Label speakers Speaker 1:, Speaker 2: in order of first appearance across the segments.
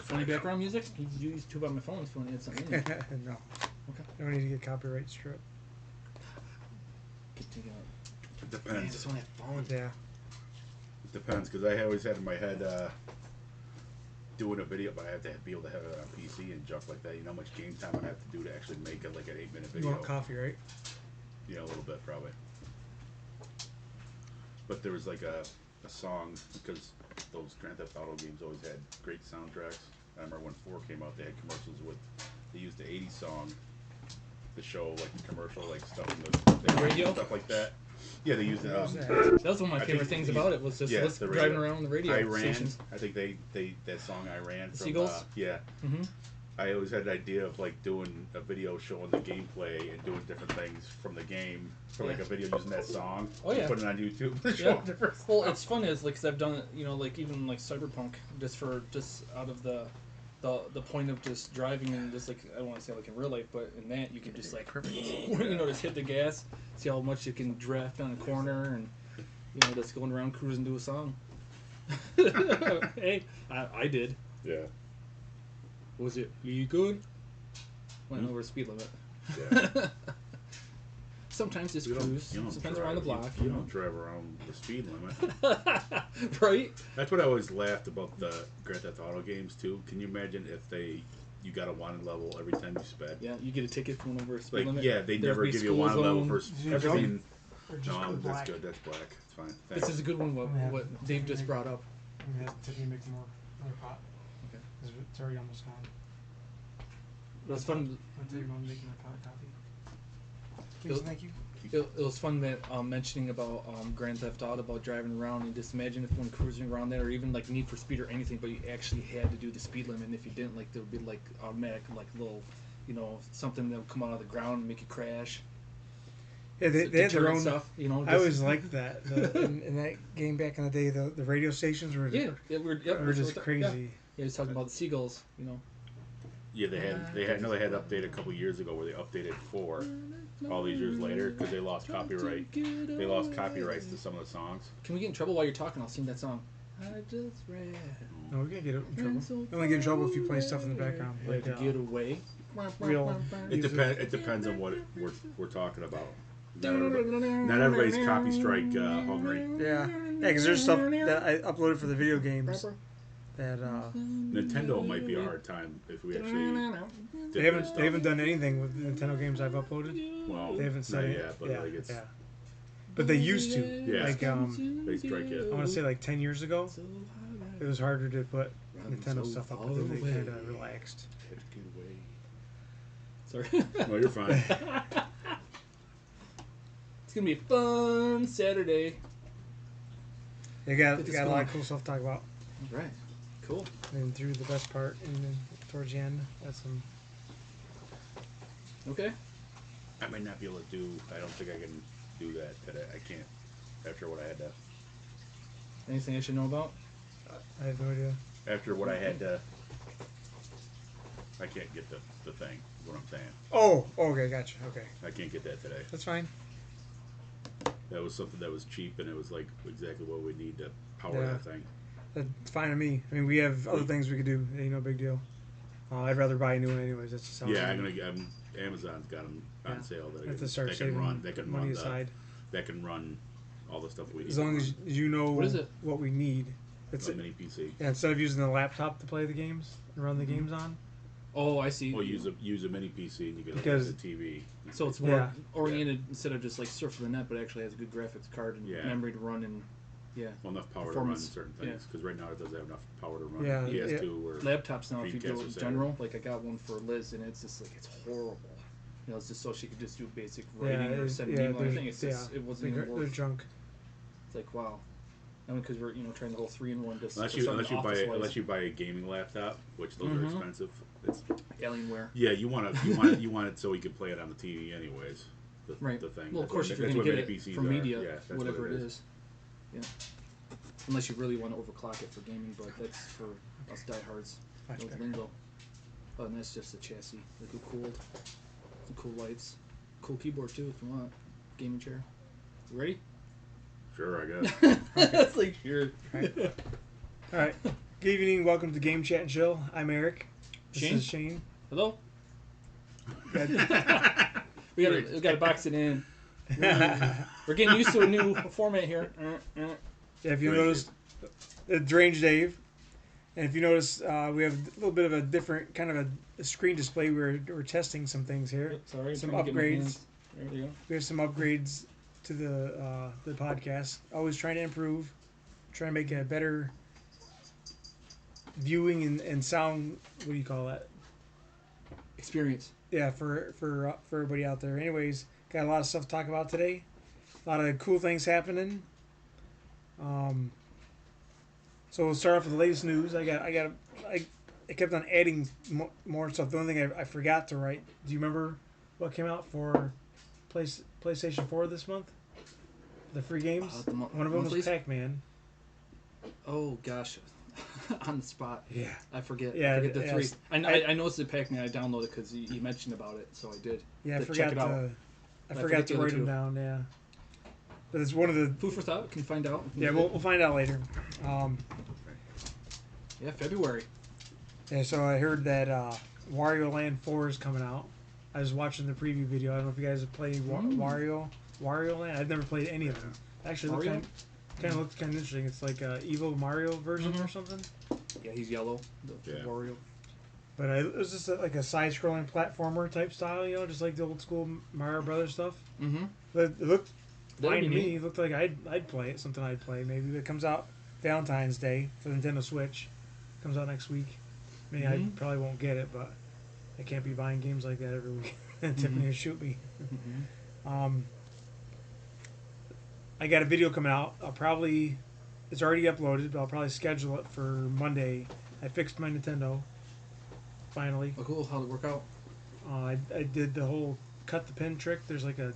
Speaker 1: Funny background music? You used to on my phone so when you had something in there.
Speaker 2: No.
Speaker 1: Okay.
Speaker 2: I don't need to get copyright strip.
Speaker 1: Get to go.
Speaker 3: It depends.
Speaker 1: Man, just on that phone.
Speaker 2: Yeah.
Speaker 3: It depends, because I always had in my head doing a video, but I have to be able to have it on PC and junk like that. You know how much game time I have to do to actually make it like an 8-minute video?
Speaker 2: You want coffee, right?
Speaker 3: Yeah, a little bit probably. But there was like a song, because those Grand Theft Auto games always had great soundtracks. I remember when 4 came out, they had commercials with, they used the 80s song to show like the commercial, like stuff in the
Speaker 1: radio,
Speaker 3: stuff like that. Yeah, they used it.
Speaker 1: That was one of my favorite things about it, was just driving around the radio stations.
Speaker 3: I think they that song I ran from
Speaker 1: Seagulls.
Speaker 3: Yeah. I always had an idea of like doing a video showing the gameplay and doing different things from the game, for like a video using that song.
Speaker 1: Oh yeah.
Speaker 3: Put it on YouTube.
Speaker 1: Well, it's fun is like, cause I've done it, you know, like even like Cyberpunk, just out of the point of just driving and just like, I don't want to say like in real life, but in that you can just like you know, just hit the gas, see how much you can draft on a corner, and you know, just going around cruising to a song. Hey, I did.
Speaker 3: Yeah.
Speaker 1: Was it good? Went over the speed limit.
Speaker 3: Yeah.
Speaker 1: Sometimes just cruise. Sometimes around the block.
Speaker 3: You don't drive around the speed limit.
Speaker 1: Right?
Speaker 3: That's what I always laughed about the Grand Theft Auto games too. Can you imagine if you got a wanted level every time you sped?
Speaker 1: Yeah, you get a ticket for over a speed limit.
Speaker 3: Yeah, they never give you a wanted level for everything.
Speaker 2: No,
Speaker 3: that's good. That's black. It's fine. Thanks.
Speaker 1: This is a good one. What Dave just brought up.
Speaker 2: I'm gonna have Tiffany make more another pot.
Speaker 1: Okay.
Speaker 2: It's already almost gone.
Speaker 1: It was fun.
Speaker 2: I'll tell you when I'm making a pot of coffee. Please, thank you.
Speaker 1: It was fun that mentioning about Grand Theft Auto, about driving around, and just imagine if when cruising around there, or even like Need for Speed or anything, but you actually had to do the speed limit, and if you didn't, like there would be like automatic like little, you know, something that would come out of the ground and make you crash.
Speaker 2: Yeah, they had their own
Speaker 1: stuff. You know,
Speaker 2: I always liked that. In that game back in the day, the radio stations were were just crazy.
Speaker 1: Yeah, he's talking about the seagulls. You know.
Speaker 3: Yeah, they had updated a couple years ago where they updated 4 all these years later because they lost copyright. They lost copyrights to some of the songs.
Speaker 1: Can we get in trouble while you're talking? I'll sing that song. I just ran.
Speaker 2: No, we're gonna get in trouble. You only get in trouble if you play stuff in the background.
Speaker 1: Like get away.
Speaker 3: It depends on what we're talking about. Not everybody's copy strike hungry.
Speaker 2: Yeah, because there's stuff that I uploaded for the video games that
Speaker 3: Nintendo might be a hard time if we actually.
Speaker 2: They haven't done anything with the Nintendo games I've uploaded.
Speaker 3: Well,
Speaker 2: they haven't said
Speaker 3: it yet, but like it's.
Speaker 2: Yeah. But they used to.
Speaker 3: Yeah.
Speaker 2: Like
Speaker 3: they strike it.
Speaker 2: I want to say like 10 years ago, it was harder to put Nintendo stuff up, but they kind of relaxed.
Speaker 1: Sorry.
Speaker 3: No, you're fine.
Speaker 1: It's gonna be a fun Saturday.
Speaker 2: They got a lot of cool stuff to talk about.
Speaker 1: All right. Cool.
Speaker 2: And through the best part, and then towards the end, that's some.
Speaker 1: Okay.
Speaker 3: I might not be able to do. I don't think I can do that today. I can't. After what I had to.
Speaker 1: Anything I should know about?
Speaker 2: I have no idea.
Speaker 3: After what I had to. I can't get the thing. Is what I'm saying.
Speaker 2: Oh. Okay. Gotcha. Okay.
Speaker 3: I can't get that today.
Speaker 2: That's fine.
Speaker 3: That was something that was cheap, and it was like exactly what we need to power that thing.
Speaker 2: That's fine to me. I mean, we have other things we could do. Ain't no big deal. I'd rather buy a new one anyways. That's just how.
Speaker 3: Yeah, Amazon's got them on sale that
Speaker 2: have to start saving money aside.
Speaker 3: That can run all the stuff we need.
Speaker 2: As long as you know what we need.
Speaker 3: It's a mini PC.
Speaker 2: Yeah, instead of using the laptop to play the games and run the games on.
Speaker 1: Oh, I see.
Speaker 3: Or use a mini PC and you get a TV.
Speaker 1: So it's more oriented instead of just like surfing the net, but actually has a good graphics card and memory to run and well,
Speaker 3: enough power to run certain things because right now it doesn't have enough power to run PS2 or
Speaker 1: laptops now. If you go general, like I got one for Liz and it's just like it's horrible. You know, it's just so she could just do basic writing or send an email. I think it's just it wasn't even worth.
Speaker 2: They're junk.
Speaker 1: It's like wow. I mean, because we're trying the whole 3-in-1. Just
Speaker 3: unless you buy a gaming laptop, which those are expensive. It's
Speaker 1: Alienware.
Speaker 3: Yeah, you want it so you can play it on the TV anyways. The thing.
Speaker 1: Well, of course, if you're going to get it for media, whatever it is. Yeah. Unless you really want to overclock it for gaming, but that's for us diehards. No lingo. Oh, and that's just the chassis. Like cooled. Some cool lights. Cool keyboard too, if you want. Gaming chair. You ready?
Speaker 3: Sure, I guess.
Speaker 1: That's like sure.
Speaker 2: All right. Good evening. Welcome to Game Chat and Chill. I'm Eric. This
Speaker 1: Shane?
Speaker 2: is Shane.
Speaker 1: Hello. We gotta box it in. We're getting used to a new format here.
Speaker 2: Yeah, if you notice, Deranged Dave. And if you notice, we have a little bit of a different kind of a screen display. We're testing some things here.
Speaker 1: Yep, sorry,
Speaker 2: some
Speaker 1: trying to get my
Speaker 2: upgrades.
Speaker 1: hands. There we go.
Speaker 2: We have some upgrades to the podcast. Always trying to improve, trying to make a better viewing and sound. What do you call that?
Speaker 1: Experience.
Speaker 2: Yeah, for everybody out there. Anyways, got a lot of stuff to talk about today. A lot of cool things happening. So we'll start off with the latest news. I kept on adding more stuff. The only thing I forgot to write. Do you remember what came out for PlayStation 4 this month? The free games. One of them was Pac-Man.
Speaker 1: Oh gosh, on the spot.
Speaker 2: Yeah,
Speaker 1: I forget.
Speaker 2: Yeah,
Speaker 1: I forget the
Speaker 2: yeah,
Speaker 1: three. I noticed the Pac-Man. I downloaded because he mentioned about it, so I did.
Speaker 2: Yeah, I
Speaker 1: check it out.
Speaker 2: I forgot to write them down. Yeah, but it's one of the
Speaker 1: food for thought. Can find out.
Speaker 2: Yeah, we'll find out later.
Speaker 1: Yeah, February.
Speaker 2: Yeah, so I heard that Warioland 4 is coming out. I was watching the preview video. I don't know if you guys have played Warioland. I've never played any of them. Actually, looked kind of interesting. It's like a Evo Mario version or something.
Speaker 1: Yeah, he's yellow. The Wario.
Speaker 2: But it was just like a side-scrolling platformer type style, just like the old school Mario Brothers stuff.
Speaker 1: Mm-hmm.
Speaker 2: But it looked fine to me.
Speaker 1: Neat.
Speaker 2: It looked like I'd play it. Something I'd play maybe. It comes out Valentine's Day for the Nintendo Switch. Comes out next week. I mean, I probably won't get it, but I can't be buying games like that every week. Tiffany will shoot me. I got a video coming out. It's already uploaded, but I'll probably schedule it for Monday. I fixed my Nintendo. Finally.
Speaker 1: Oh, cool. How'd it work out?
Speaker 2: I did the whole cut the pin trick. There's like a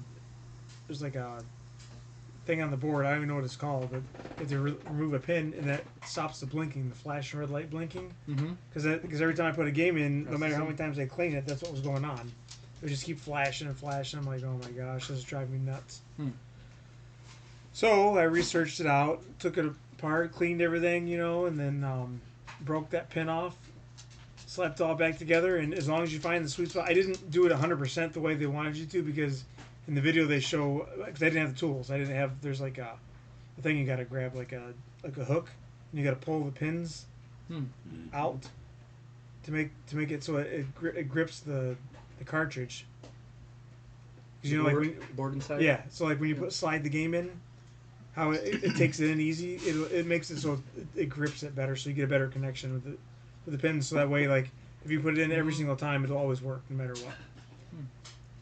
Speaker 2: thing on the board. I don't even know what it's called, but you have to remove a pin, and that stops the blinking, the flash and red light blinking. Because every time I put a game in, no matter how many times I clean it, that's what was going on. It would just keep flashing and flashing. I'm like, oh my gosh, this is driving me nuts. So I researched it out, took it apart, cleaned everything, and then broke that pin off, slapped it all back together, and as long as you find the sweet spot, I didn't do it 100% the way they wanted you to, because in the video they show, because I didn't have the tools, there's like a thing you got to grab, like a hook, and you got to pull the pins out to make it so it grips the cartridge.
Speaker 1: Because like board inside.
Speaker 2: Yeah, so like when you slide the game in, how it takes it in easy, it makes it so it grips it better, so you get a better connection with the pins. So that way, like if you put it in every single time, it'll always work no matter what.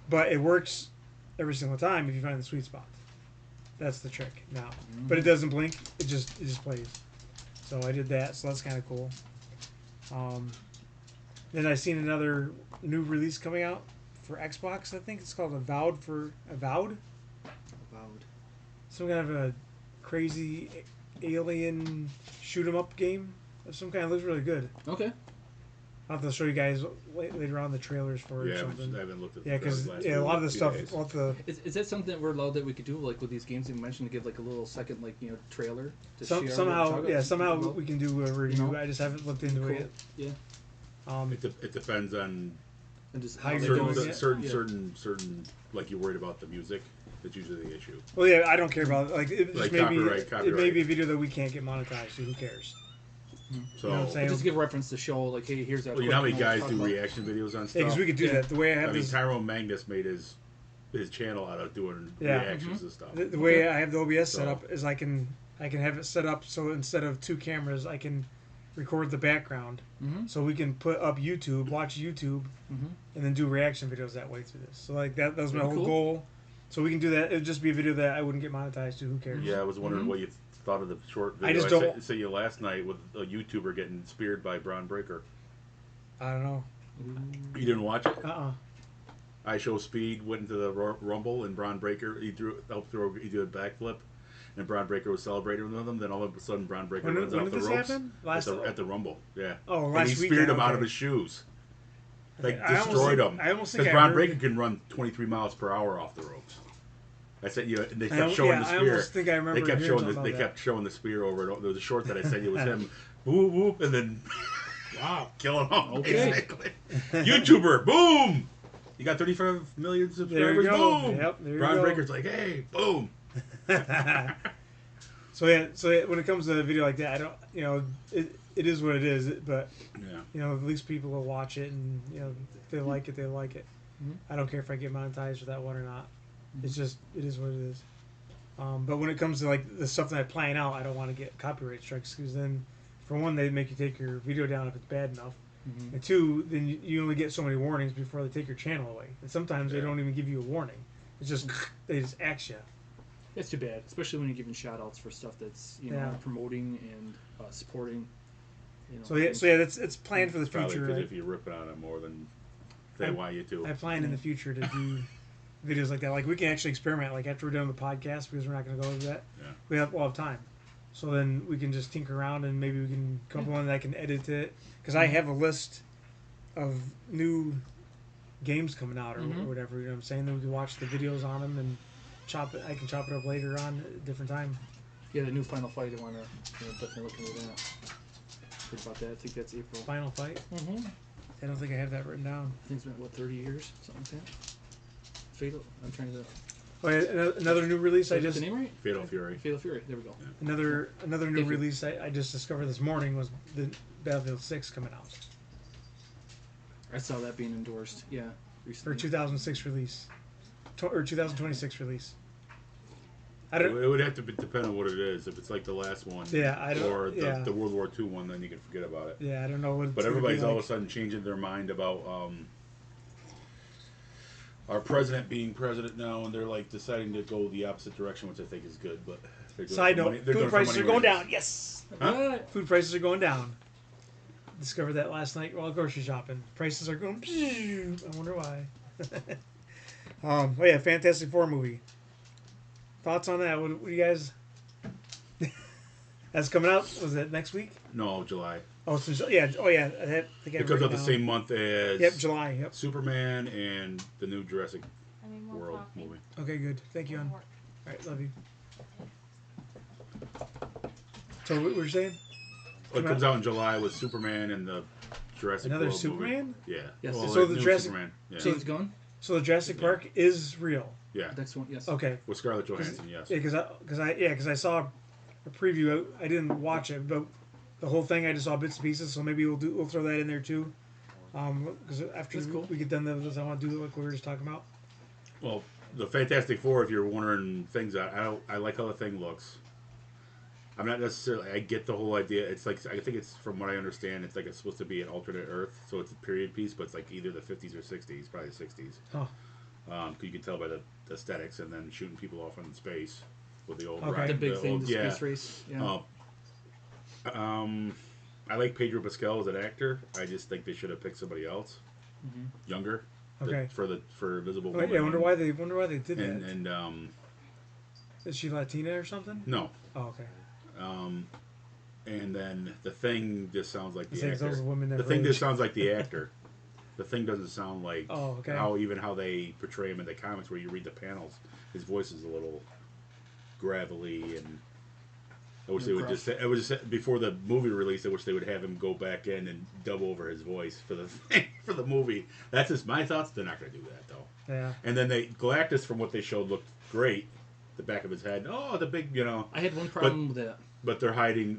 Speaker 2: But it works every single time if you find the sweet spot. That's the trick now. But it doesn't blink. It just plays. So I did that. So that's kind of cool. Then I seen another new release coming out for Xbox. I think it's called Avowed. Avowed. Some kind of a crazy alien shoot 'em up game of some kind. It looks really good.
Speaker 1: Okay.
Speaker 2: I'll have to show you guys later on the trailers for it or something.
Speaker 3: I haven't looked at
Speaker 2: because a lot of the stuff.
Speaker 1: Is that something that we're allowed that we could do, like with these games you mentioned, to give like a little second, trailer to share?
Speaker 2: Somehow we can do a review. I just haven't looked into it yet.
Speaker 1: Yeah.
Speaker 3: It depends on
Speaker 1: just
Speaker 2: how you're doing it.
Speaker 3: Certain like you're worried about the music. That's usually the issue.
Speaker 2: Well, yeah, I don't care about it.
Speaker 3: Copyright.
Speaker 2: It may be a video that we can't get monetized, so who cares?
Speaker 3: So
Speaker 2: you know what I'm saying?
Speaker 1: Just give reference to show, like, hey, here's that.
Speaker 3: Well, you know how many guys do reaction videos on stuff?
Speaker 2: Yeah, because we could do that. The way I have this...
Speaker 3: Tyrone Magnus made his channel out of doing reactions and stuff.
Speaker 2: The way I have the OBS set up is I can have it set up so instead of two cameras, I can record the background. So we can put up watch YouTube, and then do reaction videos that way through this. So like that was my whole goal. So we can do that. It would just be a video that I wouldn't get monetized to. Who cares?
Speaker 3: Yeah, I was wondering what you thought of the short video.
Speaker 2: I just don't...
Speaker 3: sent you last night with a YouTuber getting speared by Braun Breaker.
Speaker 2: I don't know.
Speaker 3: You didn't watch it?
Speaker 2: I
Speaker 3: Show Speed went into the Rumble, and Braun Breaker, he did a backflip, and Braun Breaker was celebrating with him. Then all of a sudden, Braun Breaker runs off the ropes. At the Rumble, yeah.
Speaker 2: Oh, last week.
Speaker 3: And he speared him out of his shoes. Like, destroyed him. Because Braun Breaker can run 23 miles per hour off the ropes. I said, and they kept showing the spear.
Speaker 2: I almost think I remember
Speaker 3: they kept showing the spear over it. There was a short that I said it was him woo woo, and then
Speaker 1: Wow.
Speaker 3: killing them.
Speaker 1: Okay.
Speaker 3: Basically. YouTuber, boom. You got 35 million subscribers. Boom.
Speaker 2: Yep, there you
Speaker 3: Braun
Speaker 2: go.
Speaker 3: Breaker's like, hey, boom.
Speaker 2: So when it comes to a video like that, I don't, it is what it is. But
Speaker 3: Yeah.
Speaker 2: at least people will watch it, and if they like it, they like it.
Speaker 1: Mhm.
Speaker 2: I don't care if I get monetized for that one or not. It's just it is what it is. But when it comes to like the stuff that I plan out, I don't want to get copyright strikes because then, for one, they make you take your video down if it's bad enough, and two, then you only get so many warnings before they take your channel away. And sometimes they don't even give you a warning. It's just they just axe you.
Speaker 1: It's too bad, especially when you're giving shout outs for stuff that's promoting and supporting.
Speaker 2: So yeah, it's planned for the
Speaker 3: Probably
Speaker 2: future.
Speaker 3: because if you're ripping on them more than they want you to.
Speaker 2: I plan in the future to do videos like that. Like we can actually experiment. Like after we're done with the podcast, because we're not going to go over that.
Speaker 3: Yeah.
Speaker 2: We'll have time. So then we can just tinker around and maybe we can come up with one that I can edit it. Because I have a list of new games coming out or whatever. You know what I'm saying? Then we can watch the videos on them and chop it. I can chop it up later on at a different time.
Speaker 1: Yeah, the new Final Fight. I want to definitely look into that. Heard about that. I think that's April.
Speaker 2: Final Fight.
Speaker 1: Mm-hmm.
Speaker 2: I don't think I have that written down.
Speaker 1: I think it's been 30 years, something like that. Fatal. I'm trying to.
Speaker 2: Oh, yeah, another new release. I just
Speaker 1: the name right?
Speaker 3: Fatal Fury.
Speaker 1: Fatal Fury. There we go.
Speaker 3: Yeah.
Speaker 2: another new release I just discovered this morning was the Battlefield 6 coming out.
Speaker 1: I saw that being endorsed. Yeah,
Speaker 2: For
Speaker 1: recently.
Speaker 2: 2006 release, or 2026 release. I
Speaker 3: It
Speaker 2: don't.
Speaker 3: would have to depend on what it is. If it's like the last one,
Speaker 2: Yeah, I don't.
Speaker 3: or
Speaker 2: yeah,
Speaker 3: the World War II one, then you can forget about it.
Speaker 2: yeah, I don't know what.
Speaker 3: But everybody's all of a sudden changing their mind about our president being president now, and they're like deciding to go the opposite direction, which I think is good. But they're doing
Speaker 2: Side
Speaker 3: it for
Speaker 2: note:
Speaker 3: money- they're doing
Speaker 2: food
Speaker 3: it for
Speaker 2: prices are
Speaker 3: money
Speaker 2: going
Speaker 3: reasons.
Speaker 2: down. Yes,
Speaker 3: Huh?
Speaker 2: food prices are going down. Discovered that last night while grocery shopping. Prices are going. I wonder why. Oh yeah, Fantastic Four movie. Thoughts on that? What do you guys? That's coming out. Was it next week?
Speaker 3: No, July.
Speaker 2: Oh, so yeah. Oh yeah. I think I
Speaker 3: It comes out the same month as
Speaker 2: Yep, July. Yep.
Speaker 3: Superman and the new Jurassic
Speaker 4: I need more
Speaker 3: World
Speaker 4: coffee.
Speaker 3: movie.
Speaker 2: Okay, good. Thank you, hon.
Speaker 4: More.
Speaker 2: All right, love you. So what were you saying?
Speaker 3: Well, it comes out in July with Superman and the Jurassic
Speaker 2: Another
Speaker 3: World
Speaker 2: Superman?
Speaker 3: movie. Yeah.
Speaker 1: Yes.
Speaker 3: Well,
Speaker 2: So
Speaker 3: like
Speaker 2: the
Speaker 3: new
Speaker 2: Jurassic-
Speaker 3: Superman. Yeah.
Speaker 1: James Gunn.
Speaker 2: So the Jurassic Park is real.
Speaker 3: Yeah.
Speaker 1: Next one. Yes.
Speaker 2: Okay.
Speaker 3: With Scarlett Johansson, yes.
Speaker 2: Yeah, because I saw a preview. I didn't watch it, but the whole thing I just saw bits and pieces. So maybe we'll throw that in there too. Because after
Speaker 1: That's cool.
Speaker 2: we get done with this, I want to do like we were just talking about.
Speaker 3: Well, the Fantastic Four, if you're wondering things, I like how the thing looks. I'm not necessarily. I get the whole idea. It's like I think it's from what I understand. It's like it's supposed to be an alternate Earth, so it's a period piece, but it's like either the 50s or 60s, probably the 60s.
Speaker 2: Oh,
Speaker 3: 'Cause you can tell by the aesthetics, and then shooting people off in space with the old
Speaker 2: Okay.
Speaker 3: ride.
Speaker 1: The big thing, the
Speaker 3: yeah.
Speaker 1: space race. Yeah.
Speaker 3: I like Pedro Pascal as an actor. I just think they should have picked somebody else, younger.
Speaker 2: Okay.
Speaker 3: For Invisible
Speaker 2: Wait,
Speaker 3: Woman.
Speaker 2: yeah, I wonder why they did
Speaker 3: And
Speaker 2: that. Is she Latina or something?
Speaker 3: no.
Speaker 2: Oh, okay.
Speaker 3: And then the Thing just sounds like the
Speaker 2: Those
Speaker 3: actor.
Speaker 2: women
Speaker 3: The
Speaker 2: never
Speaker 3: Thing
Speaker 2: age.
Speaker 3: just sounds like the actor. The Thing doesn't sound like
Speaker 2: Oh, okay.
Speaker 3: how they portray him in the comics where you read the panels. His voice is a little gravelly, and I wish they would just. I was just before the movie release. I wish they would have him go back in and dub over his voice for the movie. That's just my thoughts. They're not going to do that though.
Speaker 2: Yeah.
Speaker 3: And then Galactus, from what they showed, looked great. The back of his head. Oh, the big,
Speaker 1: I had one problem with that.
Speaker 3: But they're hiding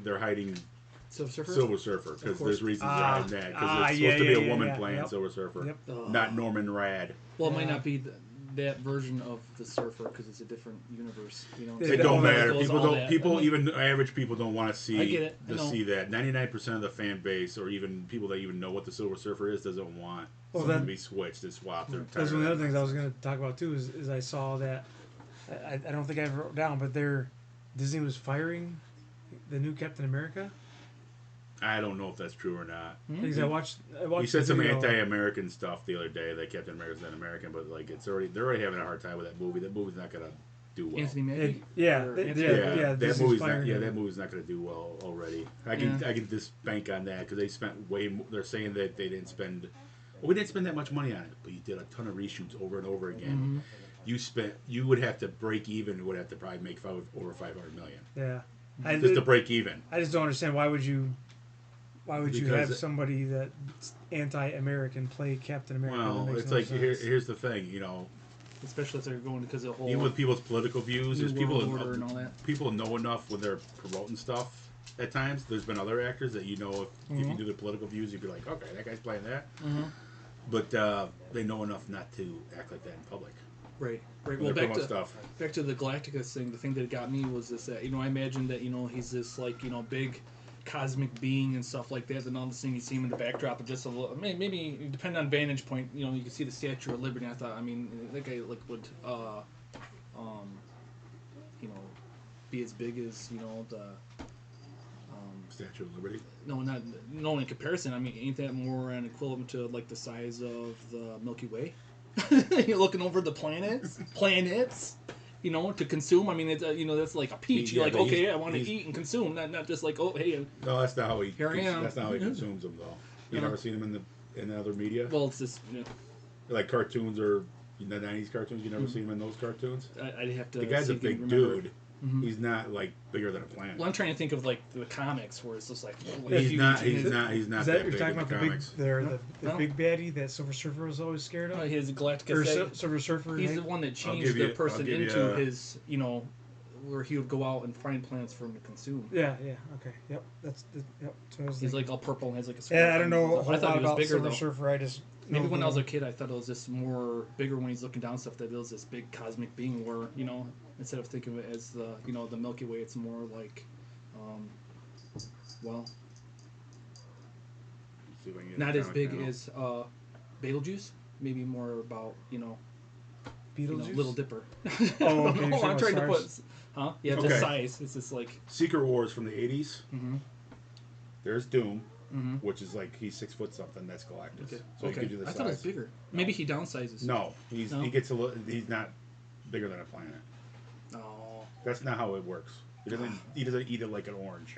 Speaker 1: Silver Surfer.
Speaker 3: Silver Surfer because
Speaker 1: course.
Speaker 3: there's reasons behind that because it's
Speaker 2: yeah,
Speaker 3: supposed to be
Speaker 2: yeah,
Speaker 3: a woman
Speaker 2: yeah,
Speaker 3: playing
Speaker 2: yep.
Speaker 3: Silver Surfer,
Speaker 2: Yep.
Speaker 3: not Norman Rad.
Speaker 1: Well, it might not be that version of the Surfer because it's a different universe. You know.
Speaker 2: Yeah,
Speaker 3: It don't matter.
Speaker 1: Goes
Speaker 3: People
Speaker 1: all
Speaker 3: don't.
Speaker 1: that.
Speaker 3: People,
Speaker 1: I mean,
Speaker 3: even average people, don't want to see
Speaker 1: I get it. I know.
Speaker 3: see that. 99% of the fan base, or even people that even know what the Silver Surfer is, doesn't want something to be switched and swapped. They're
Speaker 2: That's
Speaker 3: tired
Speaker 2: one of the
Speaker 3: of
Speaker 2: other
Speaker 3: that
Speaker 2: things I was
Speaker 3: nonsense.
Speaker 2: going to talk about too. Is I saw that I don't think I ever wrote down, but Disney was firing the new Captain America.
Speaker 3: I don't know if that's true or not.
Speaker 2: Because I watched.
Speaker 3: He said
Speaker 2: the
Speaker 3: some
Speaker 2: video.
Speaker 3: anti-American stuff the other day that Captain America's not American, but like they're already having a hard time with that movie. That movie's not gonna do well.
Speaker 1: Anthony Mackie.
Speaker 2: Yeah,
Speaker 1: Or
Speaker 2: they-
Speaker 1: Anthony-
Speaker 2: yeah.
Speaker 3: that
Speaker 2: Disney's
Speaker 3: movie's
Speaker 2: firing him.
Speaker 3: that movie's not going to do well already. I can just bank on that because they spent way more. They're saying that they didn't spend. Well, we didn't spend that much money on it, but you did a ton of reshoots over and over again. You would have to break even. Would have to probably make over $500 million
Speaker 2: Yeah,
Speaker 3: just to break even.
Speaker 2: I just don't understand why would you Why would you have somebody that's anti-American play Captain America?
Speaker 3: Well, it's like here's the thing, you know.
Speaker 1: Especially if they're going because of the whole.
Speaker 3: Even with people's political views, there's people
Speaker 1: and all that.
Speaker 3: People know enough when they're promoting stuff. At times, there's been other actors that if you do the political views, you'd be like, okay, that guy's playing that. Mm-hmm. But they know enough not to act like that in public.
Speaker 1: Right. Well, back to the Galacticus thing. The thing that got me was this: that I imagined that he's this like big cosmic being and stuff like that. And all of a sudden you see him in the backdrop, and just a little, maybe depending on vantage point, you can see the Statue of Liberty. And I thought, that guy would be as big as the.
Speaker 3: Statue of Liberty?
Speaker 1: No, in comparison. Ain't that more an equivalent to like the size of the Milky Way? You're looking over the planets, to consume. It's that's like a peach. You're like, okay, I want to eat and consume, not just like, oh, hey.
Speaker 3: No, that's not how he.
Speaker 1: Here I am.
Speaker 3: That's not how he consumes them, though. You never seen him in the other media?
Speaker 1: Well, it's just
Speaker 3: like cartoons or the '90s cartoons. You never seen him in those cartoons?
Speaker 1: I'd have to.
Speaker 3: The guy's a big dude. Mm-hmm. He's not like bigger than a planet.
Speaker 1: Well, I'm trying to think of like the comics where it's just like
Speaker 3: he's not
Speaker 2: is
Speaker 3: that
Speaker 2: you're
Speaker 3: big
Speaker 2: talking
Speaker 3: in
Speaker 2: about
Speaker 3: the comics.
Speaker 2: The big baddie that Silver Surfer was always scared of?
Speaker 1: His Galacticus.
Speaker 2: Silver Surfer.
Speaker 1: He's the one that changed the person into his, where he would go out and find planets for him to consume.
Speaker 2: Yeah, okay. Yep. Yep. So
Speaker 1: he's like all purple and has like a
Speaker 2: sword. Yeah, I don't know a whole lot about Silver Surfer. I just
Speaker 1: maybe when I was a kid I thought it was just more bigger when he's looking down stuff, that it was this big cosmic being where, instead of thinking of it as the the Milky Way, it's more like not as big as Beetlejuice, maybe more about
Speaker 2: Beetlejuice?
Speaker 1: Little Dipper.
Speaker 2: Oh, okay.
Speaker 1: I'm trying to put just size. It's just like
Speaker 3: Secret Wars from the 80s. Mm-hmm. There's Doom, which is like he's 6 foot something. That's Galactus.
Speaker 1: Okay.
Speaker 3: So he gives you the size.
Speaker 1: I thought it was bigger. Maybe he downsizes.
Speaker 3: No, he gets a little. He's not bigger than a planet.
Speaker 1: Oh.
Speaker 3: That's not how it works. He doesn't eat it like an orange.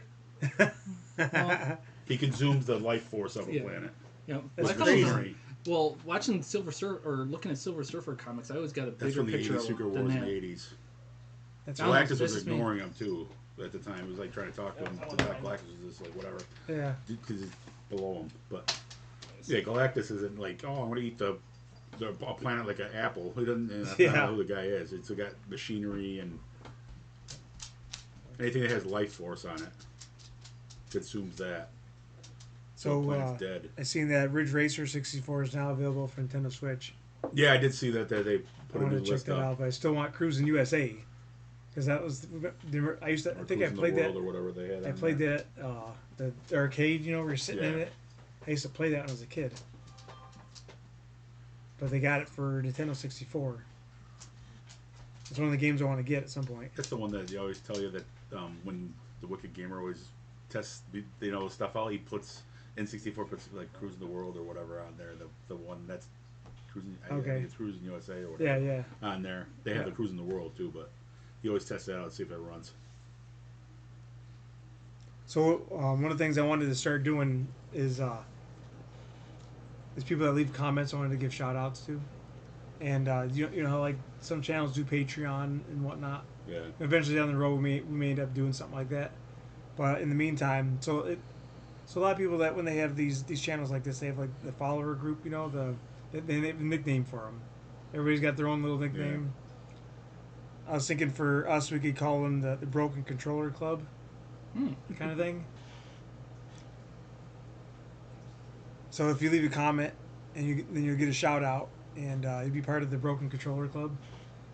Speaker 3: He consumes the life force of a planet.
Speaker 1: Yeah.
Speaker 3: It's machinery.
Speaker 1: Well, watching Silver Surfer or looking at Silver Surfer comics, I always got a bigger
Speaker 3: That's
Speaker 1: picture
Speaker 3: from the 80s, Secret Wars in the 80s. Galactus was ignoring him too at the time. He was like trying to talk to him. Galactus was just like whatever.
Speaker 2: Yeah.
Speaker 3: Because he's below him. But yeah, Galactus isn't like, oh, I'm gonna eat a planet like an apple. He doesn't. That's not who the guy is. It's got machinery and anything that has life force on it consumes that.
Speaker 2: So dead. I seen that Ridge Racer 64 is now available for Nintendo Switch.
Speaker 3: Yeah, I did see that they put a new list up. I want to check that out,
Speaker 2: but I still want Cruis'n USA because that was I think I played that
Speaker 3: or whatever they had.
Speaker 2: I played that the arcade, where you're sitting in it. I used to play that when I was a kid, but they got it for Nintendo 64. It's one of the games I want to get at some point.
Speaker 3: That's the one that they always tell you that when the Wicked Gamer always tests stuff out, he puts. N64 puts like Cruising the World or whatever on there. The one that's Cruising. Okay. I think it's Cruising USA or whatever.
Speaker 2: Yeah.
Speaker 3: On there, they have the Cruising the World too, but he always tests it out and see if it runs.
Speaker 2: So one of the things I wanted to start doing is people that leave comments I wanted to give shout outs to, and you know how like some channels do Patreon and whatnot.
Speaker 3: Yeah.
Speaker 2: Eventually down the road we may end up doing something like that, but in the meantime, so a lot of people that when they have these channels like this, they have like the follower group, they have a nickname for them. Everybody's got their own little nickname. Yeah. I was thinking for us, we could call them the Broken Controller Club, kind of thing. So if you leave a comment, and then you'll get a shout out, and you'll be part of the Broken Controller Club,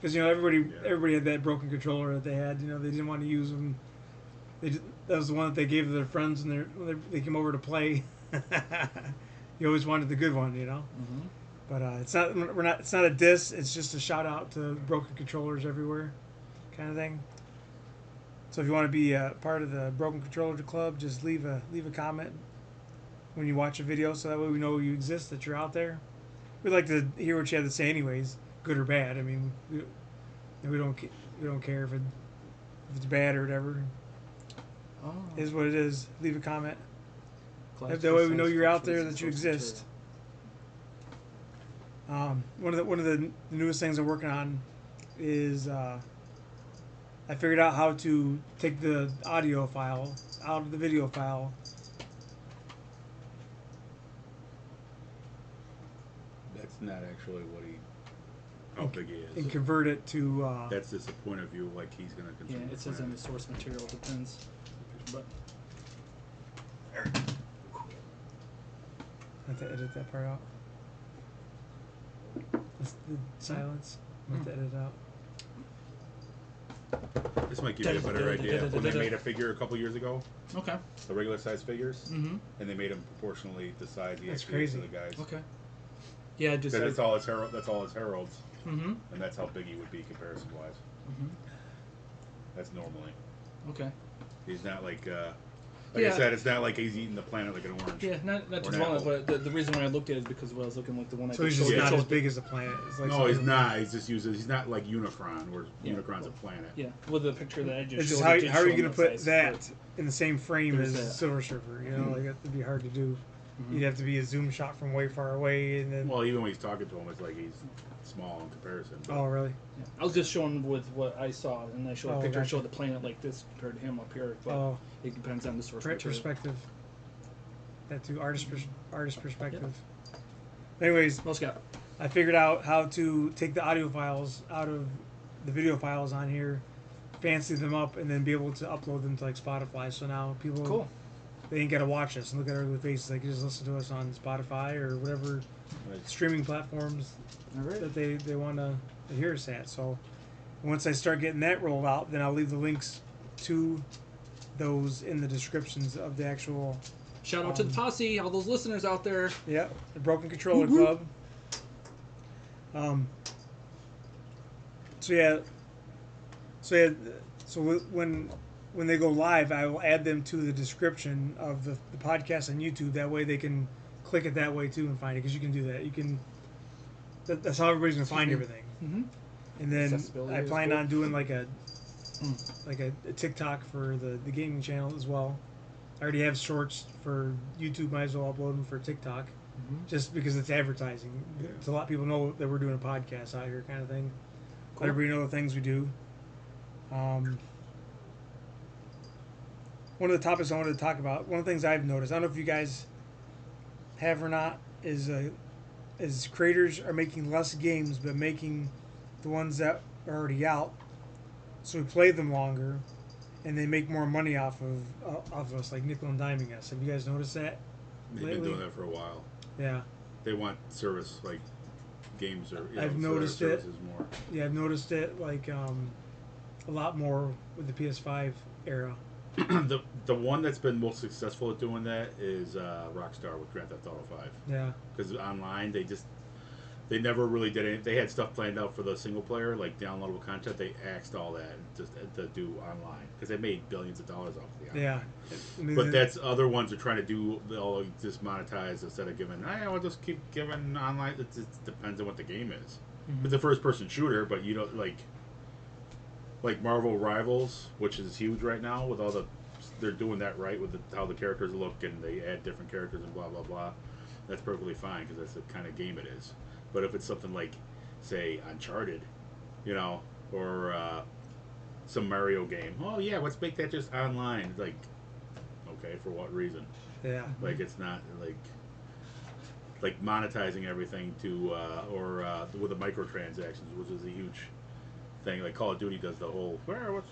Speaker 2: because everybody had that broken controller that they had. They didn't want to use them. That was the one that they gave to their friends when they came over to play. You always wanted the good one, Mm-hmm. But it's not a diss. It's just a shout out to broken controllers everywhere, kind of thing. So if you want to be part of the Broken Controller Club, just leave a comment when you watch a video, so that way we know you exist, that you're out there. We'd like to hear what you have to say, anyways, good or bad. We don't care if it's bad or whatever. Oh. Is what it is. Leave a comment. That way we know you're out there, that you exist. One of the newest things I'm working on is I figured out how to take the audio file out of the video file
Speaker 3: It's not actually what he, how big he is.
Speaker 2: And convert it to.
Speaker 3: That's just a point of view, like he's gonna consume.
Speaker 1: Yeah, it says in the source material. Depends, but.
Speaker 2: I have to edit that part out. That's the silence. I have to edit it out.
Speaker 3: This might give you a better idea. When they made a figure a couple years ago,
Speaker 1: Okay.
Speaker 3: the regular size figures,
Speaker 1: Mm-hmm.
Speaker 3: and they made them proportionally the size he
Speaker 2: That's
Speaker 3: actually is to
Speaker 2: crazy.
Speaker 3: the guys.
Speaker 1: Okay. Yeah, just.
Speaker 3: Because that's all his that's all his heralds,
Speaker 1: Mm-hmm.
Speaker 3: and that's how big he would be comparison wise.
Speaker 1: Mm-hmm.
Speaker 3: That's normally.
Speaker 1: Okay.
Speaker 3: He's not like
Speaker 1: Yeah.
Speaker 3: I said, it's not like he's eating the planet like an orange.
Speaker 1: Yeah, not
Speaker 3: Or
Speaker 1: to
Speaker 3: an
Speaker 1: dwell on it,
Speaker 3: apple.
Speaker 1: but the reason why I looked at it is because when I was looking like the one I
Speaker 2: So he's just
Speaker 3: Yeah.
Speaker 2: not as big as the planet. It's like
Speaker 3: No, he's not. He's just uses. He's not like Unicron, where
Speaker 1: Yeah.
Speaker 3: Unicron's a planet.
Speaker 1: Yeah, with the picture that I just
Speaker 2: It's
Speaker 1: showed.
Speaker 2: just
Speaker 1: it did
Speaker 2: how are
Speaker 1: show
Speaker 2: you going
Speaker 1: him
Speaker 2: to put
Speaker 1: size,
Speaker 2: that in the same frame
Speaker 1: There's
Speaker 2: as
Speaker 1: that.
Speaker 2: Silver Surfer? You know, like that'd be hard to do.
Speaker 1: Mhm.
Speaker 2: You'd have to be a zoom shot from way far away, and then.
Speaker 3: Well, even when he's talking to him, it's like he's small in comparison. But
Speaker 2: Oh, really?
Speaker 1: Yeah. I was just showing with what I saw, and I showed a
Speaker 2: Oh,
Speaker 1: picture.
Speaker 2: gotcha.
Speaker 1: Showed the planet like this compared to him up here. But
Speaker 2: Oh,
Speaker 1: it depends on the source material.
Speaker 2: perspective. That too, artist perspective. Anyways,
Speaker 1: What else got?
Speaker 2: I figured out how to take the audio files out of the video files on here, fancy them up, and then be able to upload them to like Spotify. So now people,
Speaker 1: Cool.
Speaker 2: they ain't got to watch us and look at our ugly faces. They can just listen to us on Spotify or whatever
Speaker 3: Right.
Speaker 2: streaming platforms
Speaker 1: All right.
Speaker 2: that they want to hear us at. So once I start getting that rolled out, then I'll leave the links to those in the descriptions of the actual.
Speaker 1: Shout out to the posse, all those listeners out there.
Speaker 2: Yeah, the Broken Controller
Speaker 1: Woo-hoo.
Speaker 2: Club. So yeah, when they go live, I will add them to the description of the podcast on YouTube. That way they can click it that way too and find it, because you can do that. You can. That's how everybody's gonna find everything.
Speaker 1: Mm-hmm.
Speaker 2: And then
Speaker 1: Accessibility
Speaker 2: I
Speaker 1: is
Speaker 2: plan
Speaker 1: cool.
Speaker 2: on doing like a TikTok for the gaming channel as well. I already have shorts for YouTube. Might as well upload them for TikTok, just because it's advertising.
Speaker 3: Yeah.
Speaker 2: To let people know that we're doing a podcast out here, kind of thing.
Speaker 1: Cool.
Speaker 2: Let everybody know the things we do. One of the topics I wanted to talk about, one of the things I've noticed, I don't know if you guys have or not, is creators are making less games, but making the ones that are already out, so we play them longer, and they make more money off of us, like nickel and diming us. Have you guys noticed that?
Speaker 3: They've
Speaker 2: lately?
Speaker 3: been doing that for a while.
Speaker 2: Yeah,
Speaker 3: They want service like games or
Speaker 2: I've noticed it.
Speaker 3: services more.
Speaker 2: yeah, I've noticed it like a lot more with the PS5 era.
Speaker 3: the one that's been most successful at doing that is Rockstar with Grand Theft Auto 5.
Speaker 2: Yeah,
Speaker 3: Because online they never really did it. They had stuff planned out for the single player, like downloadable content. They axed all that just to do online because they made billions of dollars off of the online.
Speaker 2: yeah. I mean,
Speaker 3: But that's other ones are trying to do. They'll just monetize instead of giving. I'll just keep giving online. It just depends on what the game is. It's a first-person shooter, but you don't like Marvel Rivals, which is huge right now with all the. They're doing that right with how the characters look, and they add different characters and blah blah blah. That's perfectly fine because that's the kind of game it is. But if it's something like, say, Uncharted, or some Mario game, oh yeah, let's make that just online. Like, okay, for what reason?
Speaker 2: yeah.
Speaker 3: Like, it's not like monetizing everything to with the microtransactions, which is a huge thing. Like Call of Duty does the whole. What's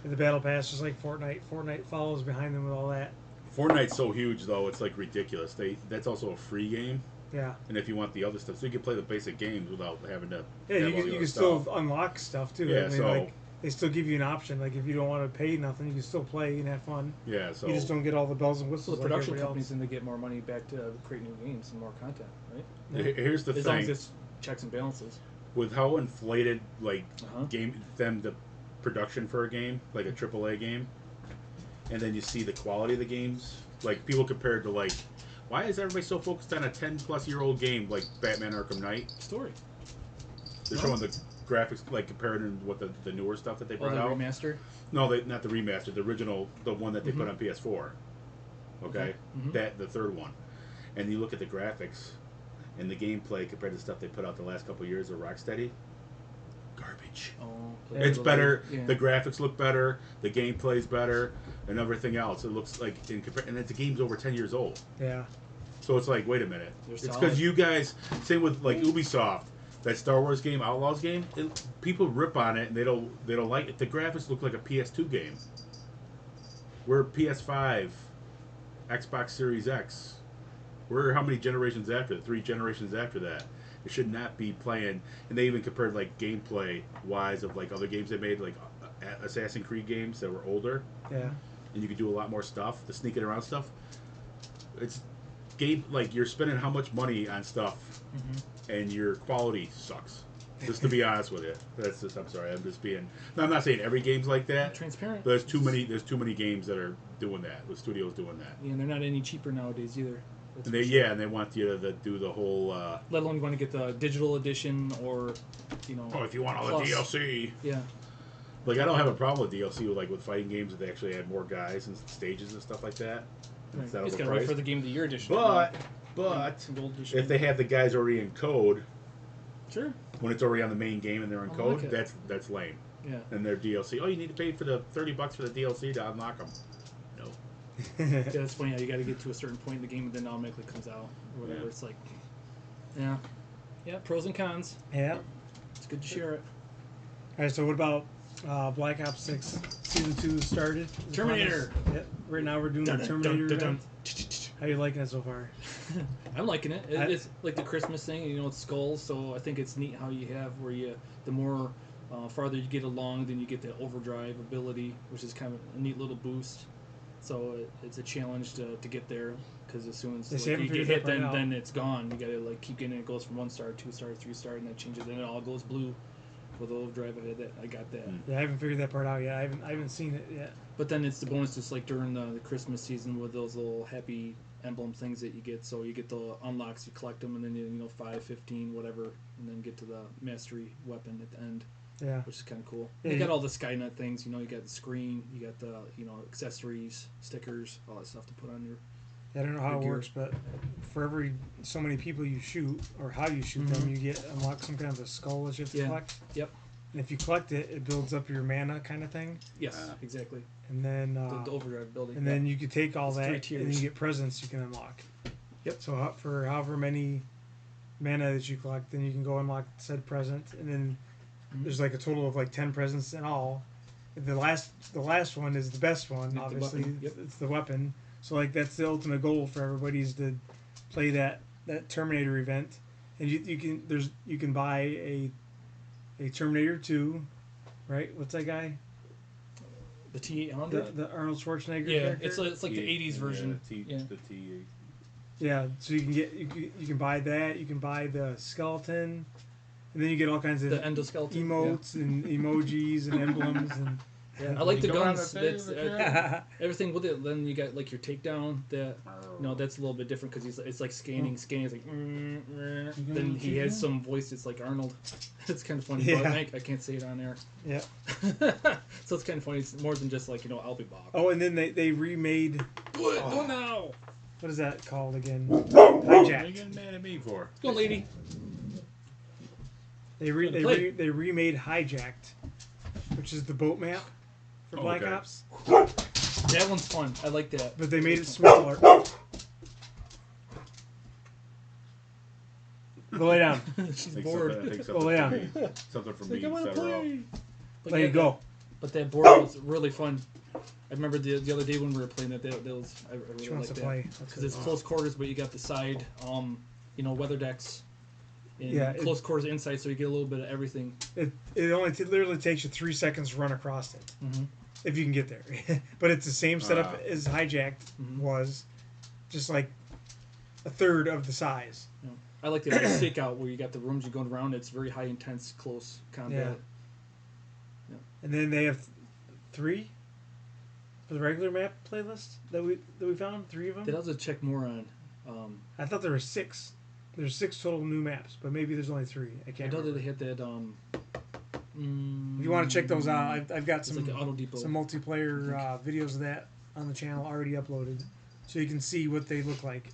Speaker 2: And the battle pass, just like Fortnite. Fortnite follows behind them with all that.
Speaker 3: Fortnite's so huge though, it's like ridiculous. That's also a free game,
Speaker 2: Yeah.
Speaker 3: and if you want the other stuff, so you can play the basic games without having to.
Speaker 2: Yeah,
Speaker 3: have
Speaker 2: you
Speaker 3: all
Speaker 2: can,
Speaker 3: the
Speaker 2: you
Speaker 3: other
Speaker 2: can still
Speaker 3: stuff.
Speaker 2: unlock stuff too.
Speaker 3: Yeah,
Speaker 2: I mean,
Speaker 3: so-
Speaker 2: like, they still give you an option. Like, if you don't want to pay nothing, you can still play and have fun.
Speaker 3: Yeah, so
Speaker 2: You just don't get all the bells and
Speaker 1: So
Speaker 2: whistles
Speaker 1: the
Speaker 2: like
Speaker 1: production
Speaker 2: everybody
Speaker 1: companies
Speaker 2: else.
Speaker 1: then they get more money back to create new games and more content, right?
Speaker 3: here's the
Speaker 1: As long
Speaker 3: thing
Speaker 1: as it's checks and balances.
Speaker 3: with how inflated the production for a game, like a AAA game, and then you see the quality of the games. Like people compared to why is everybody so focused on a 10-plus-year-old game like Batman Arkham Knight?
Speaker 1: Story.
Speaker 3: They're showing the graphics, like compared to what the newer stuff that they
Speaker 1: Oh,
Speaker 3: brought
Speaker 1: the
Speaker 3: out.
Speaker 1: remaster.
Speaker 3: No, not the remaster, the original, the one that they put on PS4. Okay, that the third one, and you look at the graphics and the gameplay compared to stuff they put out the last couple of years of Rocksteady. Garbage.
Speaker 1: Oh,
Speaker 3: It's better.
Speaker 1: Yeah.
Speaker 3: The graphics look better. The gameplay's better, and everything else. It looks like and the game's over 10 years old.
Speaker 2: Yeah.
Speaker 3: So it's like, wait a minute.
Speaker 1: They're
Speaker 3: It's
Speaker 1: solid.
Speaker 3: because you guys, same with like Ubisoft, that Star Wars game, Outlaws game. People rip on it and they don't like it. The graphics look like a PS2 game. We're PS5, Xbox Series X. We're how many generations after? 3 generations after that. It should not be playing. And they even compared like gameplay wise of like other games they made, like Assassin's Creed games that were older.
Speaker 2: Yeah.
Speaker 3: And you could do a lot more stuff, the sneaking around stuff. It's game like you're spending how much money on stuff, and your quality sucks. Just to be honest with you, that's just. I'm sorry, I'm just being. No, I'm not saying every game's like that.
Speaker 1: Transparent.
Speaker 3: But there's too many games that are doing that. The studios doing that.
Speaker 1: Yeah, and they're not any cheaper nowadays either.
Speaker 3: And and they want you to do the whole.
Speaker 1: Let alone you want to get the digital edition or,
Speaker 3: Oh, if you want all
Speaker 1: plus.
Speaker 3: the DLC.
Speaker 1: Yeah.
Speaker 3: Like I don't have a problem with DLC with fighting games that they actually add more guys and stages and stuff like that.
Speaker 1: Right.
Speaker 3: Instead
Speaker 1: You
Speaker 3: of
Speaker 1: just
Speaker 3: a
Speaker 1: gotta wait
Speaker 3: price.
Speaker 1: for the Game of the Year edition.
Speaker 3: But
Speaker 1: Gold edition.
Speaker 3: if they have the guys already in code,
Speaker 1: Sure.
Speaker 3: when it's already on the main game and they're in
Speaker 1: I
Speaker 3: code,
Speaker 1: like it.
Speaker 3: that's lame.
Speaker 1: Yeah.
Speaker 3: And their DLC. Oh, you need to pay for the $30 for the DLC to unlock them. No.
Speaker 1: Yeah, that's funny how you got to get to a certain point in the game and then it automatically comes out or whatever.
Speaker 3: Yeah.
Speaker 1: It's like, yeah, pros and cons.
Speaker 2: Yeah.
Speaker 1: It's good to share it.
Speaker 2: All right. So what about Black Ops 6 Season 2 started?
Speaker 1: Terminator.
Speaker 2: Yep. Right now we're doing the Terminator. event. How you liking it so far?
Speaker 1: I'm liking it. It's like the Christmas thing, it's skulls, so I think it's neat how you have where the more farther you get along, then you get the overdrive ability, which is kind of a neat little boost. So it's a challenge to get there, because as soon as you get hit, then it's gone. You gotta keep getting it. It goes from 1 star, 2 star, 3 star, and that changes. Then it all goes blue with the overdrive. I got that.
Speaker 2: Yeah, I haven't figured that part out yet. I haven't seen it yet.
Speaker 1: But then it's the bonus, just like during the Christmas season with those little happy emblem things that you get. So you get the unlocks, you collect them, and then 5, 15, whatever, and then get to the mastery weapon at the end.
Speaker 2: Yeah,
Speaker 1: which is kind of cool.
Speaker 2: Yeah,
Speaker 1: you got all the Skynet things. You got the screen, you got the accessories, stickers, all that stuff to put on your.
Speaker 2: I don't know how it works, but for every so many people you shoot or how you shoot them, you unlock some kind of a skull that you have to collect.
Speaker 1: Yep.
Speaker 2: And if you collect it, it builds up your mana kind of thing.
Speaker 1: Yes, exactly.
Speaker 2: And then
Speaker 1: the overdrive building.
Speaker 2: And then you can take all that,
Speaker 1: 3 tiers.
Speaker 2: and then you get presents you can unlock.
Speaker 1: Yep.
Speaker 2: So for however many mana that you collect, then you can go unlock said present, and then there's a total of 10 presents in all. The last one is the best one, obviously. It's the weapon. So that's the ultimate goal for everybody is to play that Terminator event, and you can buy a Terminator 2, right? What's that guy?
Speaker 1: The T-800?
Speaker 2: The Arnold Schwarzenegger.
Speaker 1: Yeah,
Speaker 2: character?
Speaker 1: it's like the 80s version.
Speaker 3: The T8.
Speaker 2: Yeah, so you can buy that. You can buy the skeleton, and then you get all kinds of
Speaker 1: the endoskeleton
Speaker 2: emotes and emojis and emblems and.
Speaker 1: Yeah, I like the guns. That's everything with it. Then you got your takedown. That that's a little bit different because it's like scanning. It's like. Then he has some voice. It's like Arnold. It's kind of funny.
Speaker 2: Yeah.
Speaker 1: But I can't say it on air.
Speaker 2: Yeah.
Speaker 1: So it's kind of funny. It's more than just I'll be Bob.
Speaker 2: Oh, and then they remade.
Speaker 1: Do it. Do it now.
Speaker 2: What is that called again? Hijacked.
Speaker 3: What are you getting mad at me for?
Speaker 1: Go, lady.
Speaker 2: They remade Hijacked, which is the boat map for Black Ops.
Speaker 1: That one's fun. I like that.
Speaker 2: But they made it smaller. Go lay down.
Speaker 1: She's bored.
Speaker 2: Go lay down.
Speaker 3: Something from me.
Speaker 1: I want to play.
Speaker 2: There you go.
Speaker 1: But that board was really fun. I remember the other day when we were playing that was I really liked that because it's close quarters, but you got the side, weather decks, and close quarters inside, so you get a little bit of everything.
Speaker 2: It literally takes you 3 seconds to run across it, if you can get there. But it's the same setup as Hijacked was, just like a third of the size.
Speaker 1: Yeah. I like the stakeout where you got the rooms you're going around. It's very high intense, close combat.
Speaker 2: Yeah. And then they have 3 for the regular map playlist that we found. 3 of them.
Speaker 1: I'll just check more on.
Speaker 2: I thought there were 6. There's 6 total new maps, but maybe there's only 3. I can't.
Speaker 1: I know that they had that.
Speaker 2: If you want to check those out, I've got some
Speaker 1: Auto Depot.
Speaker 2: some multiplayer videos of that on the channel already uploaded, so you can see what they look like.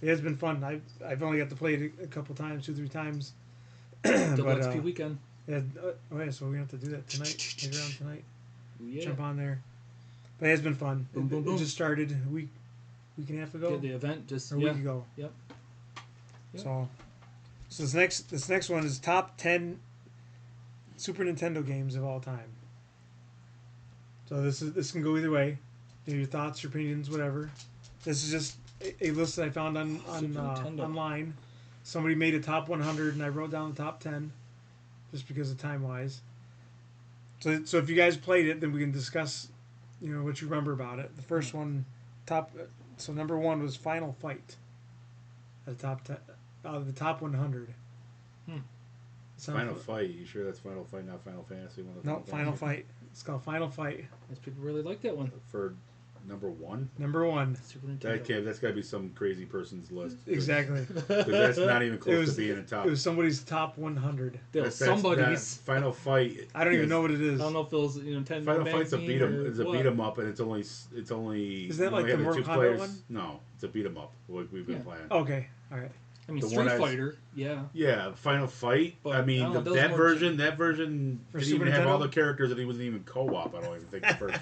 Speaker 2: It has been fun. I've only got to play it a couple times, 2-3 times.
Speaker 1: XP weekend.
Speaker 2: Yeah, so we're gonna have to do that tonight. Later on tonight.
Speaker 1: Yeah.
Speaker 2: Jump on there. But it has been fun.
Speaker 1: Boom, boom, boom.
Speaker 2: It just started week and a half ago.
Speaker 1: Yeah, the event just
Speaker 2: or a week ago.
Speaker 1: Yep.
Speaker 2: So this next one is top 10 Super Nintendo games of all time. So this can go either way. Your thoughts, your opinions, whatever. This is just a list that I found on online. Somebody made a top 100, and I wrote down the top 10, just because of time wise. So if you guys played it, then we can discuss, what you remember about it. The first one, so number 1 was Final Fight. At the top 10, out of the top 100.
Speaker 3: Final Fight. You sure that's Final Fight, not Final Fantasy?
Speaker 2: No, Final Fight. It's called Final Fight.
Speaker 1: Most people really like that one.
Speaker 3: For number 1?
Speaker 2: Number 1.
Speaker 1: Super Nintendo.
Speaker 3: That's got to be some crazy person's list.
Speaker 2: Exactly.
Speaker 3: Because that's not even close to being a top.
Speaker 2: It was somebody's top 100.
Speaker 1: Somebody's.
Speaker 3: Final Fight.
Speaker 2: I don't even know what it is.
Speaker 1: I don't know if it was Nintendo.
Speaker 3: Final Fight's a beat 'em. It's a
Speaker 1: what?
Speaker 3: beat 'em up, and it's only.
Speaker 2: Isn't that like the Mortal Kombat one?
Speaker 3: No, it's a beat 'em up. We've been playing.
Speaker 2: Okay, all right.
Speaker 1: I mean,
Speaker 3: The
Speaker 1: Street
Speaker 3: one
Speaker 1: Fighter, yeah.
Speaker 3: Yeah, Final Fight.
Speaker 1: But,
Speaker 3: I mean,
Speaker 1: I don't know,
Speaker 3: that
Speaker 1: those
Speaker 3: version
Speaker 2: For
Speaker 3: didn't
Speaker 2: Super
Speaker 3: even have all
Speaker 2: Nintendo?
Speaker 3: the characters, and it wasn't even co-op. I don't even think for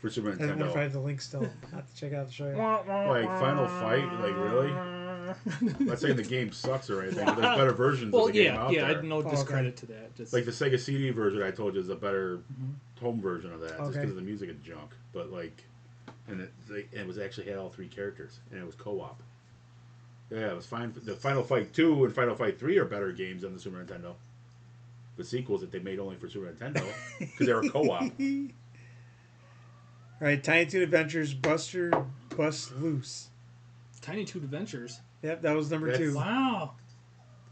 Speaker 3: Super
Speaker 2: I don't know if I
Speaker 3: Nintendo.
Speaker 2: have the link still. I have to check out the show.
Speaker 3: Like Final Fight, like really? I'm not saying the game sucks or anything, but there's better versions of the game out there.
Speaker 1: I'd no discredit to that. Just
Speaker 3: Like the Sega CD version, I told you, is a better home version of that, just
Speaker 2: Okay.
Speaker 3: because the music is junk. But it was actually had all 3 characters, and it was co-op. Yeah, it was fine. The Final Fight 2 and Final Fight 3 are better games on the Super Nintendo. The sequels that they made only for Super Nintendo, because they were co-op.
Speaker 2: All right, Tiny Toon Adventures, Buster Bust Loose.
Speaker 1: Tiny Toon Adventures.
Speaker 2: Yep, that was number 2.
Speaker 1: Wow.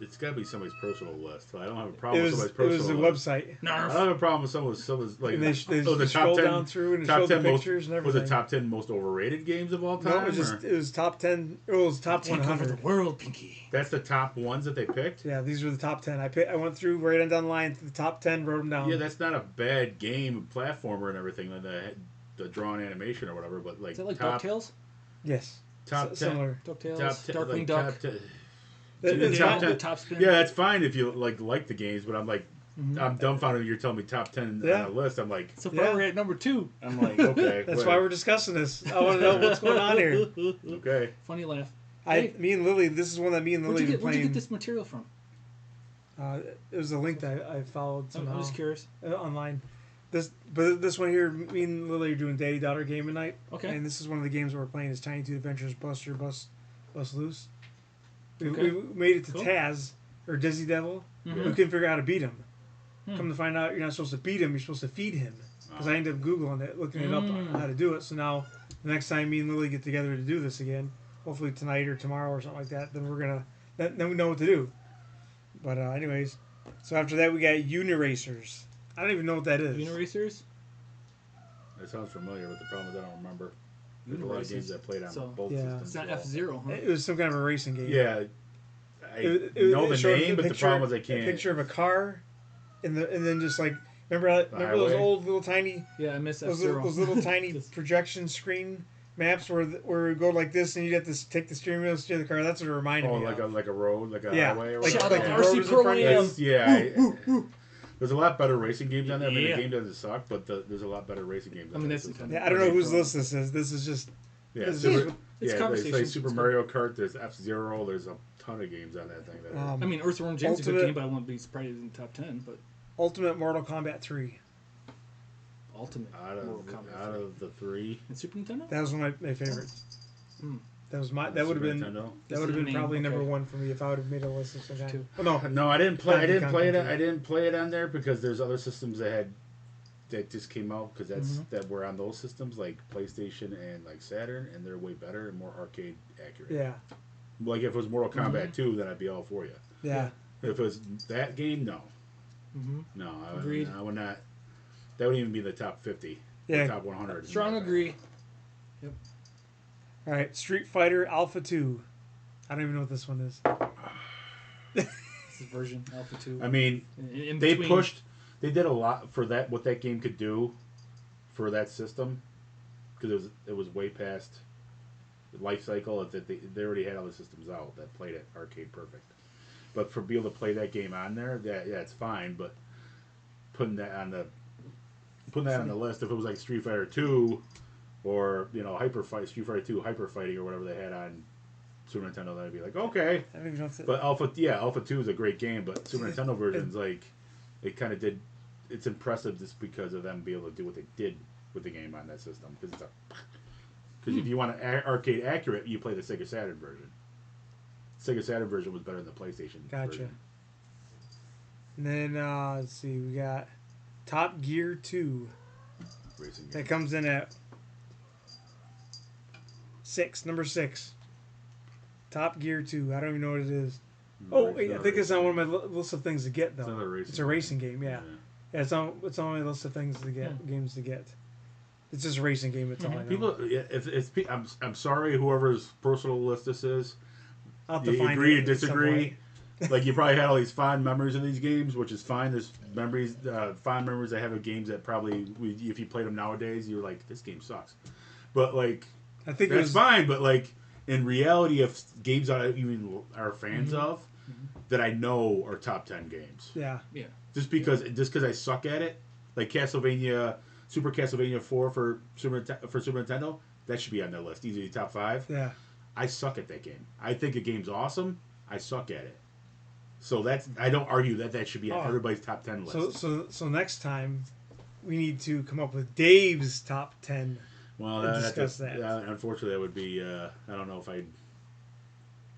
Speaker 3: It's got to be somebody's personal list. I don't have a problem
Speaker 2: It
Speaker 3: with
Speaker 2: was
Speaker 3: somebody's personal
Speaker 2: a
Speaker 3: list.
Speaker 2: website.
Speaker 3: I don't have a problem with someone's like.
Speaker 2: And they
Speaker 3: the
Speaker 2: scroll
Speaker 3: top 10
Speaker 2: down through and it
Speaker 3: top
Speaker 2: showed the
Speaker 3: 10 most,
Speaker 2: pictures and
Speaker 3: was
Speaker 2: everything.
Speaker 3: it top 10 most overrated games of all time?
Speaker 2: No, it was top 10. It was top
Speaker 1: Take over
Speaker 2: 100.
Speaker 1: the world, Pinky.
Speaker 3: That's the top ones that they picked.
Speaker 2: Yeah, these were the top 10. I went through right down the line to the top 10, wrote them down.
Speaker 3: Yeah, that's not a bad game, platformer and everything, like the drawn animation or whatever. But like,
Speaker 1: Is that like
Speaker 3: top,
Speaker 1: DuckTales?
Speaker 2: Yes.
Speaker 3: top 10,
Speaker 2: Similar.
Speaker 1: DuckTales,
Speaker 3: top 10,
Speaker 1: Darkwing
Speaker 3: like,
Speaker 1: Duck.
Speaker 3: top 10.
Speaker 2: It's
Speaker 3: top
Speaker 2: not-
Speaker 3: 10.
Speaker 1: Top spin.
Speaker 3: Yeah, that's fine if you like the games, but I'm like, I'm dumbfounded. You're telling me top 10
Speaker 2: Yeah.
Speaker 3: on a list. I'm like,
Speaker 1: So far we're at number 2.
Speaker 3: I'm like, okay,
Speaker 2: That's
Speaker 3: wait,
Speaker 2: why we're discussing this. I want to know what's going on here.
Speaker 3: okay.
Speaker 1: Funny laugh.
Speaker 2: Me and Lily, this is one that me and
Speaker 1: Where'd
Speaker 2: Lily
Speaker 1: you
Speaker 2: were
Speaker 1: get
Speaker 2: playing.
Speaker 1: this material from?
Speaker 2: It was a link that I followed
Speaker 1: I'm
Speaker 2: somehow
Speaker 1: just curious.
Speaker 2: Online. This one here, me and Lily are doing Daddy Daughter Game Night.
Speaker 1: Okay.
Speaker 2: And this is one of the games we're playing is Tiny Toon Adventures Bust Loose. We made it to
Speaker 1: Cool.
Speaker 2: Taz or Dizzy Devil. We couldn't figure out how to beat him. Come to find out, you're not supposed to beat him. You're supposed to feed him. Because I ended up googling it, looking it up how to do it. So now the next time me and Lily get together to do this again, hopefully tonight or tomorrow or something like that, then then we know what to do. But anyways, so after that we got Uniracers. I don't even know what that is.
Speaker 1: Uniracers?
Speaker 3: That sounds familiar, but the problem is I don't remember. There's a lot of games I played on both
Speaker 2: Yeah.
Speaker 3: systems.
Speaker 1: It's not
Speaker 3: so-
Speaker 1: F-Zero, huh?
Speaker 2: It was some kind of a racing game.
Speaker 3: Yeah, I know the
Speaker 2: showed
Speaker 3: name, but the
Speaker 2: picture-
Speaker 3: problem is I
Speaker 2: A
Speaker 3: can't.
Speaker 2: picture of a car, and then just like remember those
Speaker 3: highway?
Speaker 2: old little tiny
Speaker 1: Yeah, I miss
Speaker 2: those
Speaker 1: F-Zero.
Speaker 2: little tiny projection screen maps where we go like this and you have to take the steering wheel to steer the car. That's what it reminded me of.
Speaker 3: like a road, like a
Speaker 2: Yeah,
Speaker 3: highway, or
Speaker 2: like-
Speaker 1: Shout
Speaker 3: whatever.
Speaker 1: out to
Speaker 2: the road
Speaker 1: RC
Speaker 2: was in front
Speaker 1: Pro
Speaker 2: of you.
Speaker 1: Am.
Speaker 3: That's- yeah. There's a lot better racing games on there. I mean,
Speaker 1: Yeah.
Speaker 3: the game doesn't suck, but there's a lot better racing games.
Speaker 1: I
Speaker 3: on
Speaker 1: mean,
Speaker 3: there.
Speaker 1: that's
Speaker 3: It's-
Speaker 1: Nintendo.
Speaker 2: Yeah, I don't know whose list this is. This is just
Speaker 3: Yeah,
Speaker 2: this is
Speaker 3: Super,
Speaker 2: just-
Speaker 1: It's
Speaker 3: yeah,
Speaker 1: conversation.
Speaker 3: They say Super
Speaker 1: It's
Speaker 3: Mario Kart. There's F-Zero. There's a ton of games on that thing. That are,
Speaker 1: I mean, Earthworm Jim's a good
Speaker 2: Ultimate-
Speaker 1: game, but I wouldn't be surprised in the top 10. But
Speaker 2: Ultimate Mortal Kombat 3.
Speaker 1: Ultimate
Speaker 3: out
Speaker 1: Mortal Kombat.
Speaker 3: of, out of the 3.
Speaker 1: And Super Nintendo?
Speaker 2: That was one of my favorites.
Speaker 1: Hmm.
Speaker 2: That was that would have been
Speaker 3: Nintendo.
Speaker 2: that would have been
Speaker 1: Name,
Speaker 2: probably number
Speaker 1: okay.
Speaker 2: 1 for me if I would have made a list of some kind.
Speaker 1: Two.
Speaker 2: Well, no,
Speaker 3: No, I didn't play. I
Speaker 2: Donkey
Speaker 3: didn't
Speaker 2: Kong
Speaker 3: play it.
Speaker 2: Country.
Speaker 3: I didn't play it on there because there's other systems that just came out because that were on those systems like PlayStation and like Saturn, and they're way better and more arcade accurate.
Speaker 2: yeah,
Speaker 3: Like if it was Mortal Kombat 2, then I'd be all for you.
Speaker 2: yeah.
Speaker 3: If it was that game, no, no,
Speaker 1: Agreed.
Speaker 3: I would not. That would even be the top 50.
Speaker 2: Yeah.
Speaker 3: The top 100.
Speaker 1: Strong agree.
Speaker 2: All right, Street Fighter Alpha 2. I don't even know what this one is.
Speaker 1: This is version Alpha 2.
Speaker 3: I mean,
Speaker 1: In
Speaker 3: they
Speaker 1: between.
Speaker 3: pushed. They did a lot for that. What that game could do for that system, because it was way past the life cycle. That they already had all the systems out that played it arcade perfect. But for being able to play that game on there, it's fine. But putting that on the list, if it was like Street Fighter 2 or Hyper Fight, Street Fighter 2, Hyper Fighting, or whatever they had on Super Nintendo, that'd be like okay.
Speaker 2: I don't even know if
Speaker 3: But Alpha 2 is a great game, but Super Nintendo version's like it kind of did. It's impressive just because of them being able to do what they did with the game on that system. Because if you want to arcade accurate, you play the Sega Saturn version. Sega Saturn version was better than the PlayStation version.
Speaker 2: And then let's see, we got Top Gear 2.
Speaker 3: Racing game.
Speaker 2: That comes in at number 6. Top Gear 2. I don't even know what it is. Oh, wait, I think it's on one of my list of things to get though. It's a racing game, yeah. It's on my list of things to get, games to get. It's just a racing game. It's all I know.
Speaker 3: People, I'm sorry, whoever's personal list this is.
Speaker 2: I'll have to find
Speaker 3: agree
Speaker 2: it
Speaker 3: or disagree. Like you probably had all these fond memories of these games, which is fine. There's fond memories I have of games that probably, if you played them nowadays, you're like, this game sucks. But like,
Speaker 2: I think
Speaker 3: that's fine. But like in reality, if games that I even are fans of, that I know are top 10 games.
Speaker 2: Yeah.
Speaker 3: Just because I suck at it, like Super Castlevania 4 for Super Nintendo, that should be on their list. Easily top 5.
Speaker 2: Yeah.
Speaker 3: I suck at that game. I think a game's awesome. I suck at it. So I don't argue that should be on everybody's top 10 list.
Speaker 2: So next time we need to come up with Dave's top 10.
Speaker 3: Well,
Speaker 2: discuss that.
Speaker 3: Unfortunately, that would be. I don't know if I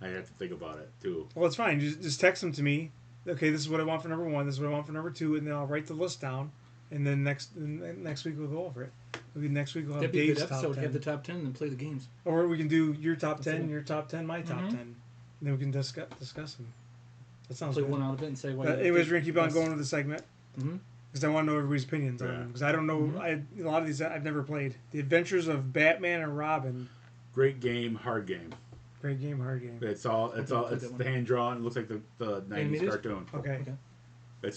Speaker 3: have to think about it too.
Speaker 2: Well, it's fine. Just text them to me. Okay, this is what I want for number 1. This is what I want for number 2, and then I'll write the list down. And then next week we'll go over it. Next week we'll have Dave's top 10.
Speaker 1: Episode, have the top 10 and play the games.
Speaker 2: Or we can do your top 10, your top 10, my top 10. And then we can discuss them. That sounds
Speaker 1: play
Speaker 2: good.
Speaker 1: one out of it and say why.
Speaker 2: Anyways, we're going to keep on going with the segment. Because I want to know everybody's opinions on them. Because I don't know. A lot of these I've never played. The Adventures of Batman and Robin.
Speaker 3: Great game, hard game.
Speaker 2: Great game, hard game.
Speaker 3: It's the hand drawn. It looks like the 90s cartoon.
Speaker 2: Okay.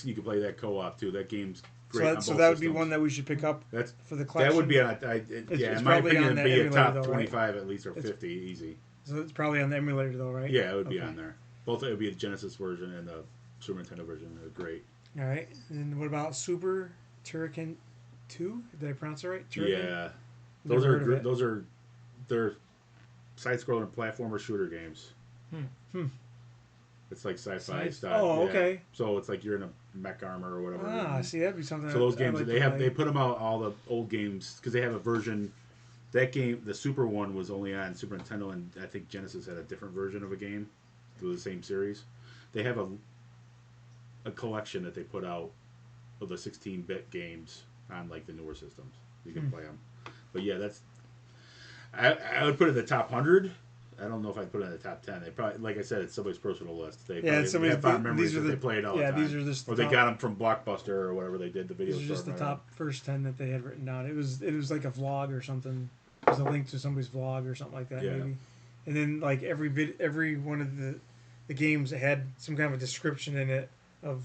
Speaker 3: You can play that co-op too. That game's great.
Speaker 2: So that would be one that we should pick up for the collection.
Speaker 3: That would be in my opinion, it'd be a top 25 at least, or 50 easy.
Speaker 2: So it's probably on the emulator though, right?
Speaker 3: Yeah, it would be on there. Both it would be the Genesis version and the Super Nintendo version. They're great.
Speaker 2: All right. And what about Super Turricon 2? Did I pronounce it right? Turricon?
Speaker 3: Yeah. They're side-scrolling platformer shooter games. It's like sci-fi style.
Speaker 2: Oh, okay.
Speaker 3: So it's like you're in a mech armor or whatever.
Speaker 2: Ah, see, that'd be something.
Speaker 3: So those games they put them out, all the old games, because they have a version. That game, the Super one, was only on Super Nintendo, and I think Genesis had a different version of a game through the same series. They have a collection that they put out of the 16-bit games on like the newer systems. You can play them. But yeah, I would put it in the top 100. I don't know if I'd put it in the top 10. They probably, like I said, it's somebody's personal list. They have fond memories that they play it all the time.
Speaker 2: These are just
Speaker 3: or they got them from Blockbuster or whatever they did the video.
Speaker 2: These are just the top first 10 that they had written down. It was like a vlog or something. It was a link to somebody's vlog or something like that, maybe. And then like every one of the games had some kind of a description in it of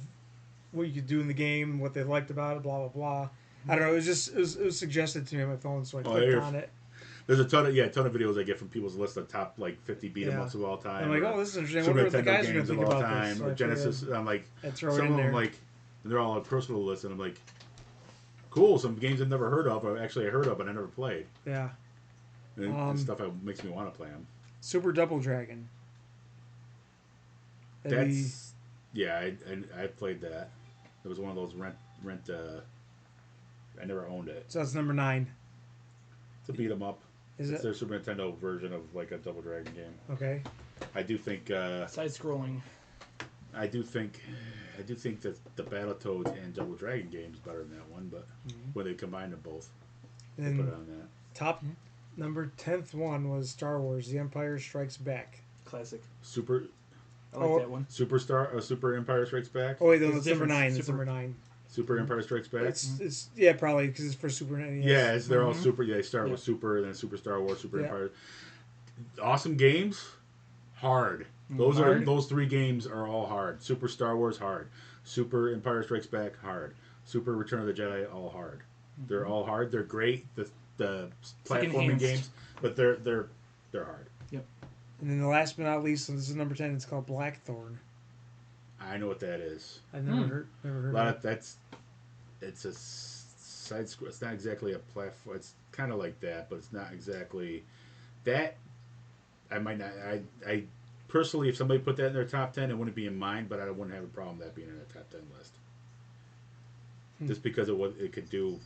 Speaker 2: what you could do in the game, what they liked about it, blah blah blah. I don't know. It was suggested to me on my phone, so I clicked on it.
Speaker 3: There's a ton of videos I get from people's list of top like 50 beat 'em ups of all time.
Speaker 2: I'm like, oh, this is interesting.
Speaker 3: Super
Speaker 2: What the
Speaker 3: Nintendo
Speaker 2: guys are
Speaker 3: games
Speaker 2: going
Speaker 3: of
Speaker 2: to
Speaker 3: all
Speaker 2: think about
Speaker 3: time,
Speaker 2: this?
Speaker 3: or Genesis. I'm like,
Speaker 2: some
Speaker 3: of them like, and they're all on personal lists, and I'm like, cool. Some games I've never heard of, or actually I heard of, but I never played.
Speaker 2: Yeah.
Speaker 3: And stuff that makes me want to play them.
Speaker 2: Super Double Dragon.
Speaker 3: I played that. It was one of those rent. I never owned it.
Speaker 2: So that's number 9.
Speaker 3: It's a beat 'em up.
Speaker 2: It's
Speaker 3: their Super Nintendo version of like a Double Dragon game.
Speaker 2: Okay.
Speaker 3: I do think
Speaker 1: side scrolling.
Speaker 3: I do think that the Battletoads and Double Dragon game is better than that one, but when they combine them both, they put it on that.
Speaker 2: Top number 10th one was Star Wars: The Empire Strikes Back.
Speaker 1: Classic.
Speaker 3: I
Speaker 1: like that one.
Speaker 3: Super Empire Strikes Back.
Speaker 2: Oh wait, that's number 9. It's number 9.
Speaker 3: Super Empire Strikes Back.
Speaker 2: It's probably because it's for Super NES.
Speaker 3: Yeah, they're all Super. Yeah, they start with Super, then Super Star Wars, Super Empire. Awesome games. Hard. Those 3 games are all hard. Super Star Wars hard. Super Empire Strikes Back hard. Super Return of the Jedi all hard. They're all hard. They're great. The platforming games, but they're hard.
Speaker 2: Yep. And then the last but not least, so this is number 10. It's called Blackthorn.
Speaker 3: I know what that is.
Speaker 2: I've never heard of it.
Speaker 3: It's a side scroll. It's not exactly a platform. It's kind of like that, but it's not exactly that. I might not. I personally, if somebody put that in their top 10, it wouldn't be in mine, but I wouldn't have a problem with that being in a top 10 list. Just because of what it could do.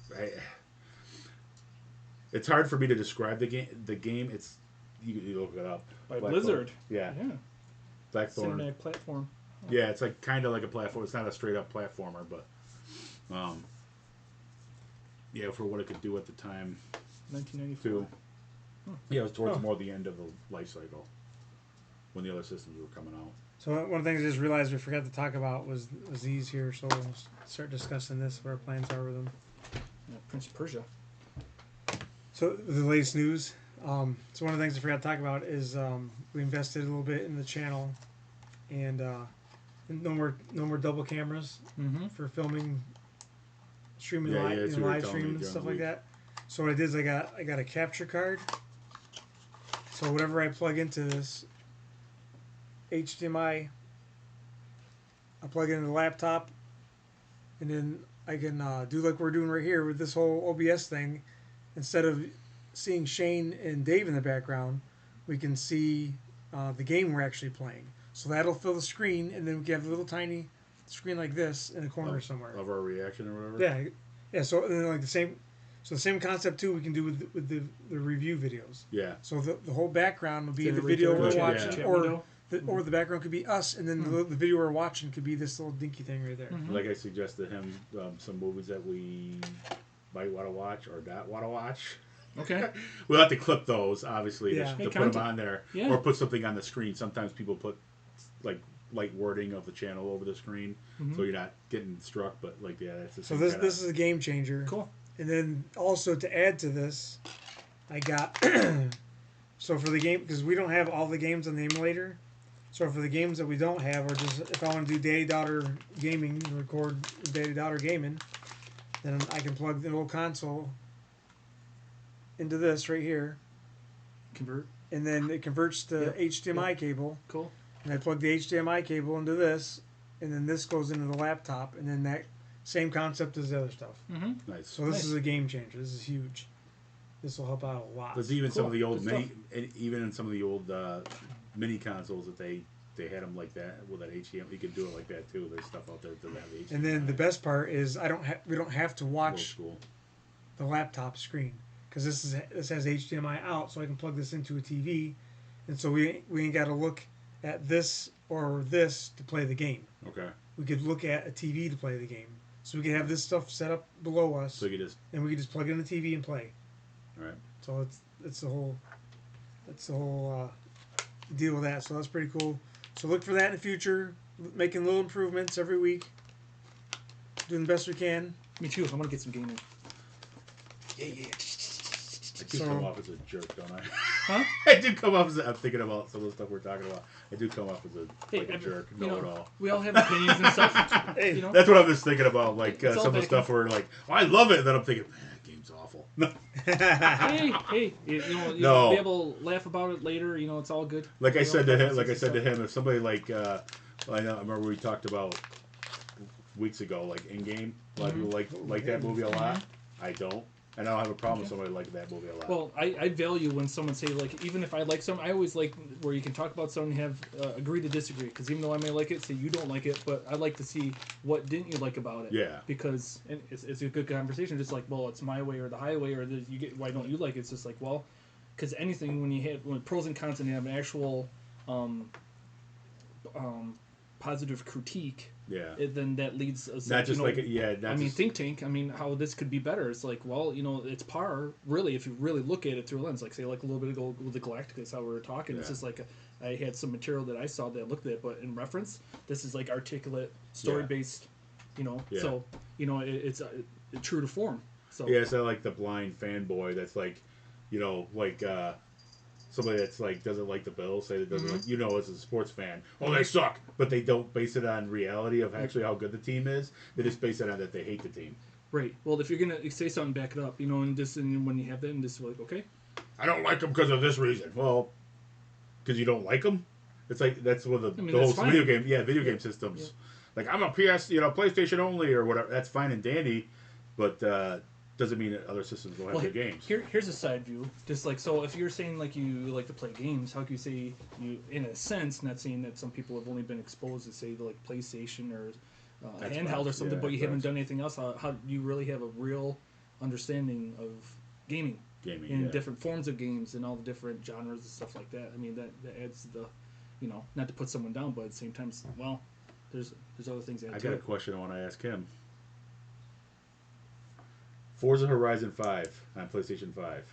Speaker 3: It's hard for me to describe the game. It's you look it up.
Speaker 1: By Blizzard.
Speaker 3: Yeah. Blackthorn.
Speaker 1: Cinematic platform.
Speaker 3: Yeah, it's like kind of like a platform. It's not a straight up platformer, but yeah, for what it could do at the time.
Speaker 1: 1994.
Speaker 3: Yeah, it was towards more the end of the life cycle when the other systems were coming out.
Speaker 2: So one of the things I just realized we forgot to talk about was these here. So we'll start discussing this. What our plans are with them.
Speaker 1: Yeah, Prince of Persia.
Speaker 2: So the latest news. So one of the things I forgot to talk about is we invested a little bit in the channel, and no more double cameras for filming, streaming live stream and stuff like that. So what I did is I got a capture card. So whatever I plug into this HDMI, I plug it into the laptop, and then I can do like we're doing right here with this whole OBS thing. Instead of seeing Shane and Dave in the background, we can see the game we're actually playing. So that'll fill the screen, and then we can have a little tiny screen like this in a corner somewhere
Speaker 3: of our reaction or whatever.
Speaker 2: Yeah. So and then like the same concept too we can do with the review videos.
Speaker 3: Yeah.
Speaker 2: So the whole background will be the video we're watching, or the background could be us, and then the video we're watching could be this little dinky thing right there.
Speaker 3: Like I suggested him some movies that we might want to watch or not want to watch.
Speaker 1: Okay.
Speaker 3: We'll have to clip those, obviously, to put them on there.
Speaker 1: Yeah.
Speaker 3: Or put something on the screen. Sometimes people put, like, light wording of the channel over the screen, so you're not getting struck, but, like, yeah, that's the
Speaker 2: So this is a game changer.
Speaker 1: Cool.
Speaker 2: And then also to add to this, I got... so for the game, because we don't have all the games on the emulator, so for the games that we don't have, or just if I want to do daddy-daughter gaming, record daddy-daughter gaming, then I can plug the old console into this right here.
Speaker 1: Convert.
Speaker 2: And then it converts to HDMI cable.
Speaker 1: Cool.
Speaker 2: And I plug the HDMI cable into this, and then this goes into the laptop, and then that same concept as the other stuff.
Speaker 3: Nice.
Speaker 2: So this is a game changer. This is huge. This will help out a lot.
Speaker 3: There's even some of the old even in some of the old mini consoles that they had them like that with that HDMI. You could do it like that too. There's stuff out there that have HDMI.
Speaker 2: And then the best part is we don't have to watch the laptop screen, because this has HDMI out, so I can plug this into a TV, and so we ain't got to look at this or this to play the game.
Speaker 3: Okay.
Speaker 2: We could look at a TV to play the game, so we could have this stuff set up below us.
Speaker 3: So you
Speaker 2: and we could just plug it in the TV and play.
Speaker 3: All right.
Speaker 2: So it's the whole deal with that. So that's pretty cool. So look for that in the future. Making little improvements every week. Doing the best we can.
Speaker 1: Me too. I want to get some gaming.
Speaker 3: Yeah. I do come off as a jerk, don't I?
Speaker 1: Huh?
Speaker 3: I do come off as I'm thinking about some of the stuff we're talking about. I do come off as a jerk. Know-it-all.
Speaker 1: We all have opinions and stuff.
Speaker 2: Hey,
Speaker 1: you know?
Speaker 3: That's what I'm just thinking about. Like some of the
Speaker 1: back
Speaker 3: stuff where like, oh, I love it, and then I'm thinking, man, that game's awful.
Speaker 1: hey, you'll be able to laugh about it later. You know, it's all good.
Speaker 3: Like I said to him, if somebody like, I remember we talked about weeks ago, like In-Game. A lot of people like that movie a lot. I don't. And I don't have a problem with somebody liking that movie a lot.
Speaker 1: Well, I value when someone say, like, even if I like something, I always like where you can talk about something and have agree to disagree. Because even though I may like it, say you don't like it, but I like to see what didn't you like about it.
Speaker 3: Yeah.
Speaker 1: Because it's a good conversation. Just like, well, it's my way or the highway, or why don't you like it? It's just like, well, because anything when pros and cons and you have an actual positive critique.
Speaker 3: Yeah.
Speaker 1: Then that leads us.
Speaker 3: Not just
Speaker 1: think tank. I mean, how this could be better. It's like, well, it's par. Really, if you really look at it through a lens, like say, like a little bit ago with the Galactica, that's how we were talking. Yeah. It's just like I had some material that I saw that I looked at, but in reference, this is like articulate, story based.
Speaker 3: Yeah.
Speaker 1: So it's true to form. So
Speaker 3: yeah, it's not like the blind fanboy that's like, somebody that's like doesn't like the Bills, say that doesn't like, as a sports fan, oh, they suck, but they don't base it on reality of actually how good the team is. They just base it on that they hate the team.
Speaker 1: Right. Well, if you're gonna say something, back it up. And when you have that, and just like, okay,
Speaker 3: I don't like them because of this reason. Well, because you don't like them. It's like that's one of the whole video game systems. Yeah. Like I'm a PS, PlayStation only or whatever. That's fine and dandy, but doesn't mean that other systems will have good games.
Speaker 1: Here's a side view. Just like, so if you're saying like you like to play games, how can you say you, in a sense, not saying that some people have only been exposed to say like PlayStation or handheld or something, but you haven't done anything else. How do you really have a real understanding of gaming in different forms of games and all the different genres and stuff like that? I mean, that adds the, not to put someone down, but at the same time, well, there's other things that add to it.
Speaker 3: I got a question I want to ask him. Forza Horizon 5 on PlayStation 5.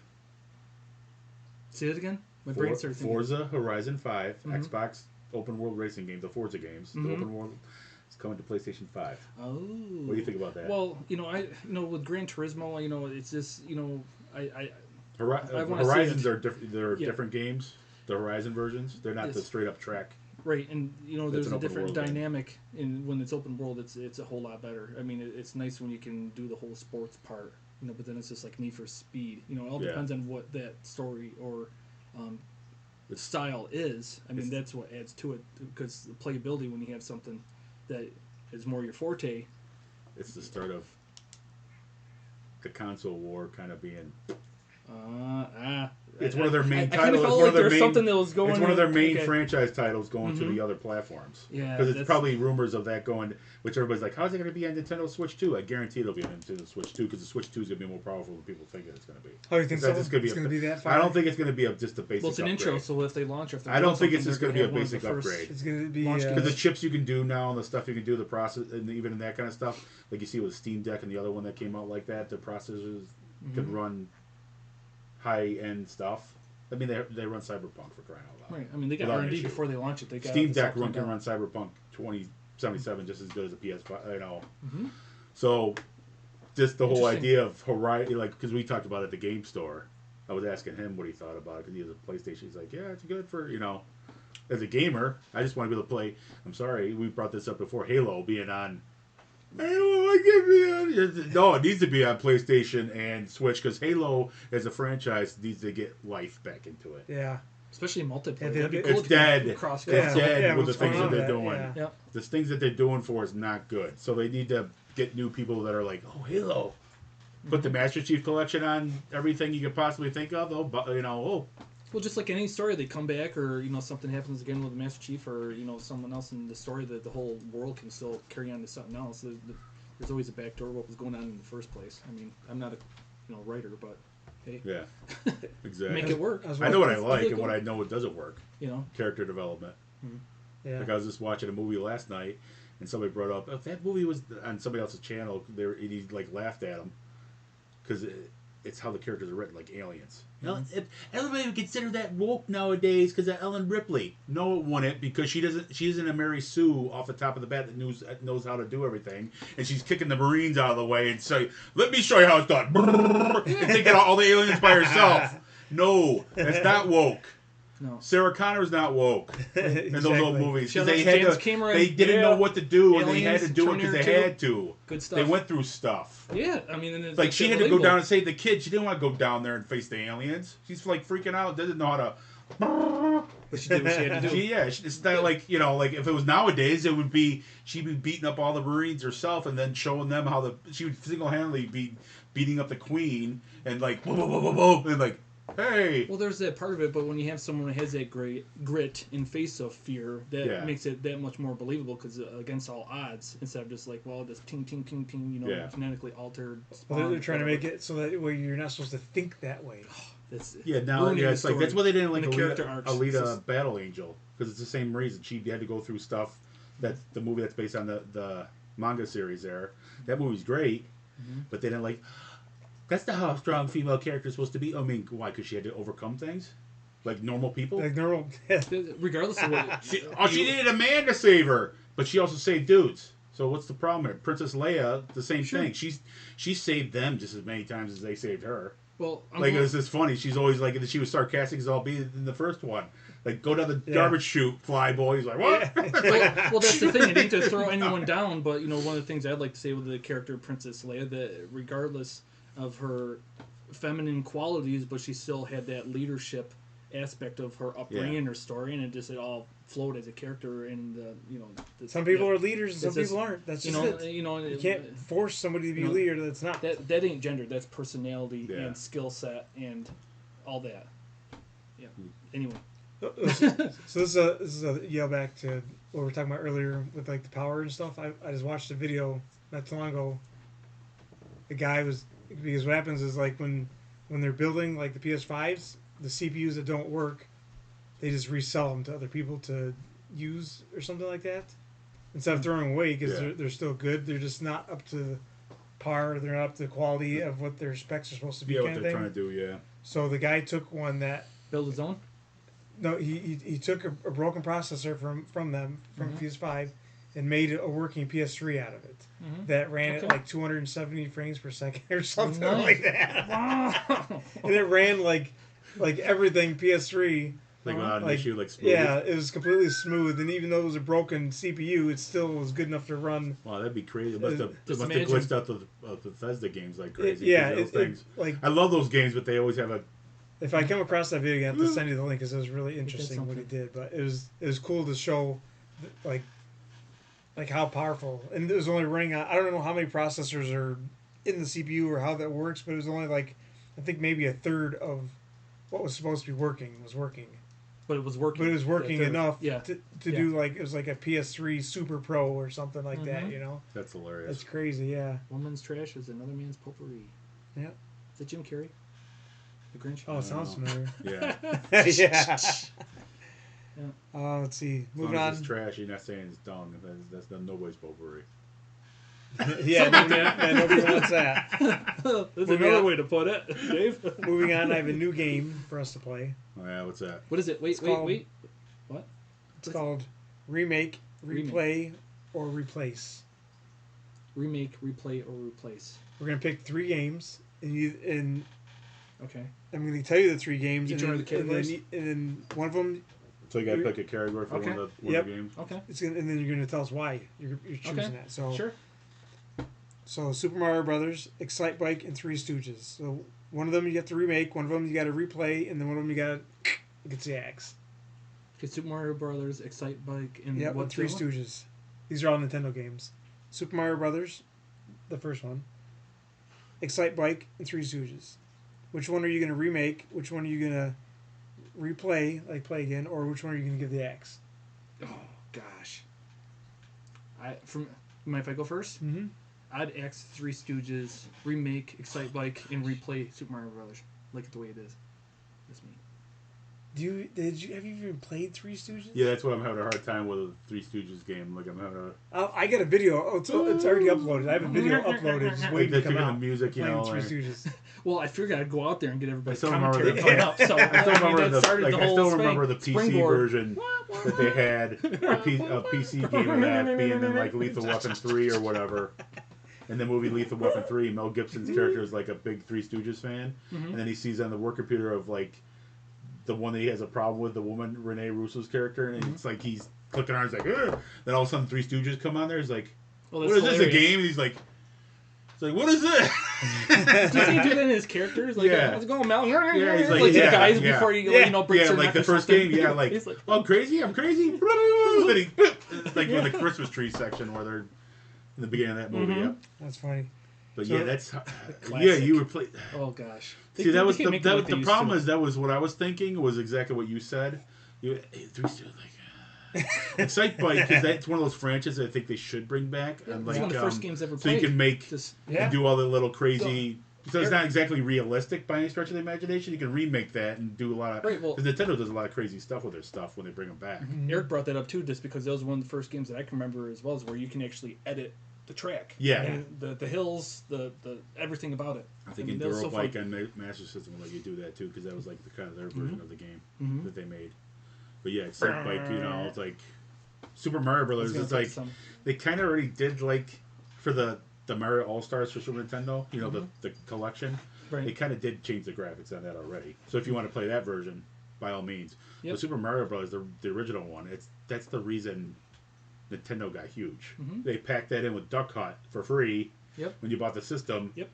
Speaker 1: Say it again? My brain started thinking.
Speaker 3: Forza Horizon 5, Xbox open world racing games, the Forza games. The open world is coming to PlayStation 5.
Speaker 1: Oh.
Speaker 3: What do you think about that?
Speaker 1: Well, with Gran Turismo, it's just,
Speaker 3: Horizons are different. They're different games. The Horizon versions, they're not the straight up track.
Speaker 1: Right, and there's a different dynamic when it's open world. It's a whole lot better. I mean, it's nice when you can do the whole sports part, but then it's just like Need for Speed. It all depends on what that story or style is. I mean, that's what adds to it, because the playability, when you have something that is more your forte.
Speaker 3: It's the start of the console war kind of being. It's one of their main titles. It's one of their main, something that was going. It's one of their main franchise titles going to the other platforms. Yeah, because it's probably rumors of that going, which everybody's like, "How's it going to be on Nintendo Switch 2?" I guarantee it'll be on Nintendo Switch 2 because the Switch 2 is going to be more powerful than people think it's going to be.
Speaker 2: Oh, you think so?
Speaker 3: It's going to be that far? I don't think it's going to be just a basic.
Speaker 1: Well, it's an intro, so if they launch,
Speaker 3: I don't think it's just going to be a basic upgrade.
Speaker 2: It's going to be
Speaker 3: because the chips you can do now and the stuff you can do, the process, and even in that kind of stuff, like you see with Steam Deck and the other one that came out like that, the processors can run high-end stuff. I mean, they run Cyberpunk for crying out loud.
Speaker 1: Right. I mean, they got R&D before they launch it. They got
Speaker 3: Steam Deck can run Cyberpunk 2077 just as good as a PS5. So, just the whole idea of Horizon, like, because we talked about it at the game store. I was asking him what he thought about it because he has a PlayStation. He's like, yeah, it's good for, as a gamer. I just want to be able to play. I'm sorry, we brought this up before. Halo being on. No, it needs to be on PlayStation and Switch because Halo, as a franchise, needs to get life back into it.
Speaker 2: Yeah.
Speaker 1: Especially multiplayer.
Speaker 3: It's dead. It's dead with the things that they're doing. Yeah. The things that they're doing for is not good. So they need to get new people that are like, oh, Halo. Put the Master Chief Collection on everything you could possibly think of.
Speaker 1: Well, just like any story, they come back, or something happens again with the Master Chief, or someone else in the story, that the whole world can still carry on to something else. There's always a backdoor what was going on in the first place. I mean, I'm not a writer, but hey,
Speaker 3: yeah, exactly.
Speaker 1: Make it work.
Speaker 3: I know what I like and what I know it doesn't work. Character development. Yeah. Like I was just watching a movie last night, and somebody brought up if that movie was on somebody else's channel. He like laughed at him because it's how the characters are written, like aliens. Everybody would consider that woke nowadays because of Ellen Ripley. No, it wouldn't, because she isn't a Mary Sue off the top of the bat that knows how to do everything, and she's kicking the Marines out of the way and say, "Let me show you how it's done," and taking out all the aliens by herself. No, that's not woke. No. Sarah Connor's not woke in those old movies. They didn't know what to do, and they had to do it because they had to. Good stuff. They went through stuff.
Speaker 1: Yeah, I mean, it's
Speaker 3: like she had to go down and save the kid. She didn't want to go down there and face the aliens. She's like freaking out. Didn't know how to.
Speaker 1: But she did what she had to do.
Speaker 3: It's not like like if it was nowadays, it would be she'd be beating up all the Marines herself and then showing them how she would single-handedly be beating up the Queen and like and like. Hey.
Speaker 1: Well, there's that part of it, but when you have someone who has that grit in face of fear, that makes it that much more believable because against all odds, instead of just like, well, this ping, ping, ping, ping, genetically altered.
Speaker 2: Well, they're trying to make it so that you're not supposed to think that way.
Speaker 3: It's like that's why they didn't like Alita Battle Angel, because it's the same reason she had to go through stuff. That's the movie that's based on the manga series. That movie's great, but they didn't like. That's not how a strong female character is supposed to be. I mean, why? Because she had to overcome things? Like normal people?
Speaker 2: Like normal...
Speaker 1: Regardless of what...
Speaker 3: She needed a man to save her, but she also saved dudes. So what's the problem here? Princess Leia, the same thing. She saved them just as many times as they saved her.
Speaker 1: Well,
Speaker 3: it's just funny. She's always like... She was sarcastic as all be in the first one. Like, go down the garbage chute, fly boy. He's like, what?
Speaker 1: well, that's the thing. I didn't to throw anyone down, but, one of the things I'd like to say with the character Princess Leia, that regardless of her feminine qualities, but she still had that leadership aspect of her upbringing, her story, and it all flowed as a character in the
Speaker 2: some people are leaders and some people aren't. That's just it. You can't force somebody to be a leader that's not.
Speaker 1: That ain't gender. That's personality and skill set and all that. Yeah. Anyway.
Speaker 2: So this is a yell back to what we were talking about earlier with like the power and stuff. I just watched a video not too long ago. The guy was, because what happens is like when they're building like the PS5s, the CPUs that don't work, they just resell them to other people to use or something like that, instead of throwing them away because they're still good. They're just not up to par. They're not up to the quality of what their specs are supposed to be.
Speaker 3: Yeah, what they're trying to do. Yeah.
Speaker 2: So the guy took one that
Speaker 1: build his own.
Speaker 2: No, he took a broken processor from PS5 and made a working PS3 out of it that ran at like 270 frames per second or something like that.
Speaker 1: Wow.
Speaker 2: And it ran like everything PS3.
Speaker 3: Like without an issue, like smooth.
Speaker 2: Yeah, it was completely smooth, and even though it was a broken CPU, it still was good enough to run.
Speaker 3: Wow, that'd be crazy. It must have glitched out the Bethesda games like crazy.
Speaker 2: Like
Speaker 3: I love those games, but they always have a.
Speaker 2: If I come across that video again, I have to send you the link because it was really interesting what he did. But it was cool to show, like how powerful, and it was only running on. I don't know how many processors are in the CPU or how that works, but it was only like I think maybe a third of what was supposed to be working was working.
Speaker 1: But it was working.
Speaker 2: But it was working enough to do like it was like a PS3 Super Pro or something like that. You know.
Speaker 3: That's hilarious.
Speaker 2: That's crazy. Yeah.
Speaker 1: Woman's trash is another man's potpourri.
Speaker 2: Yeah.
Speaker 1: Is it Jim Carrey? The Grinch?
Speaker 2: Oh, it sounds familiar.
Speaker 3: Yeah.
Speaker 2: Yeah.
Speaker 1: Yeah.
Speaker 2: Let's see.
Speaker 3: As
Speaker 2: Moving
Speaker 3: long
Speaker 2: on.
Speaker 3: as it's trash, you're not saying it's dung. That's nobody's potpourri.
Speaker 2: Yeah, nobody wants that.
Speaker 1: That's another way to put it, Dave.
Speaker 2: Moving on, I have a new game for us to play.
Speaker 3: Oh yeah, what's that?
Speaker 1: What is it? Wait. What?
Speaker 2: It's called Remake, Replay, or Replace.
Speaker 1: Remake, replay, or replace.
Speaker 2: We're gonna pick 3 games, and
Speaker 1: okay.
Speaker 2: I'm gonna tell you the 3 games,
Speaker 1: and
Speaker 2: then one of them.
Speaker 3: So you gotta pick a category for one of the games.
Speaker 1: Okay.
Speaker 2: And then you're gonna tell us why you're choosing that. So
Speaker 1: sure.
Speaker 2: So Super Mario Brothers, Excite Bike, and Three Stooges. So one of them you have to remake, one of them you got to replay, and then one of them you got to get the axe.
Speaker 1: Okay, Super Mario Brothers, Excite Bike, and what?
Speaker 2: Three Stooges. These are all Nintendo games. Super Mario Brothers, the first one. Excite Bike and Three Stooges. Which one are you going to remake? Which one are you going to replay, like play again, or which one are you going to give the axe?
Speaker 1: Oh gosh. Mind if I go first?
Speaker 2: Mm-hmm.
Speaker 1: I'd axe Three Stooges, remake Excite Bike, and replay Super Mario Brothers. Like it the way it is. That's me.
Speaker 2: Have you even played Three Stooges?
Speaker 3: Yeah, that's what I'm having a hard time with a Three Stooges game. Like I'm having
Speaker 2: I got a video. Oh, it's already uploaded. I have a video uploaded. Just waiting to come out.
Speaker 3: The music, you know.
Speaker 2: Three Stooges.
Speaker 1: Well, I figured I'd go out there and get everybody's
Speaker 3: I
Speaker 1: commentary put up. So
Speaker 3: I still remember the PC
Speaker 1: springboard
Speaker 3: version that they had, a PC game of that being in like Lethal Weapon 3 or whatever. In the movie Lethal Weapon 3, Mel Gibson's character is like a big Three Stooges fan, and then he sees on the work computer of like the one that he has a problem with, the woman Renee Russo's character, and it's like he's clicking on, he's like, ugh! Then all of a sudden Three Stooges come on there. He's like,
Speaker 1: well,
Speaker 3: "What is this? A game?" And he's like, "It's like, what is this?"
Speaker 1: Does he do that in his characters? Like, how's it going, Mel?
Speaker 3: Yeah, he's
Speaker 1: like the guys before you break
Speaker 3: like the first game, like, I'm crazy. Then he, like in the Christmas tree section where they're in the beginning of that movie. Yep.
Speaker 2: That's funny.
Speaker 3: But that's
Speaker 1: classic.
Speaker 3: you would play.
Speaker 1: Oh gosh.
Speaker 3: See, that was the problem. That was what I was thinking. Was exactly what you said. Three Stooges, like Excite Bike, because that's one of those franchises I think they should bring back.
Speaker 1: Yeah,
Speaker 3: and
Speaker 1: it's
Speaker 3: like,
Speaker 1: one of the first games ever
Speaker 3: so
Speaker 1: played.
Speaker 3: you can make and do all the little crazy. So it's not exactly realistic by any stretch of the imagination. You can remake that and do a lot of. Because Nintendo does a lot of crazy stuff with their stuff when they bring them back.
Speaker 1: Eric brought that up too, just because that was one of the first games that I can remember as well, is where you can actually edit the track.
Speaker 3: Yeah.
Speaker 1: And the hills, the everything about it.
Speaker 3: I think Enduro Bike on the Master System will let you do that too, because that was like the kind of their version of the game that they made. But yeah, Excite Bike, you know, it's like Super Mario Brothers. It's like they kind of already did like for the Mario All Stars for Super Nintendo. You know, the collection.
Speaker 1: Right.
Speaker 3: They kind of did change the graphics on that already. So if you want to play that version, by all means.
Speaker 1: Yep.
Speaker 3: But Super Mario Brothers, the original one, that's the reason Nintendo got huge. They packed that in with Duck Hunt for free.
Speaker 1: Yep.
Speaker 3: When you bought the system.
Speaker 1: Yep.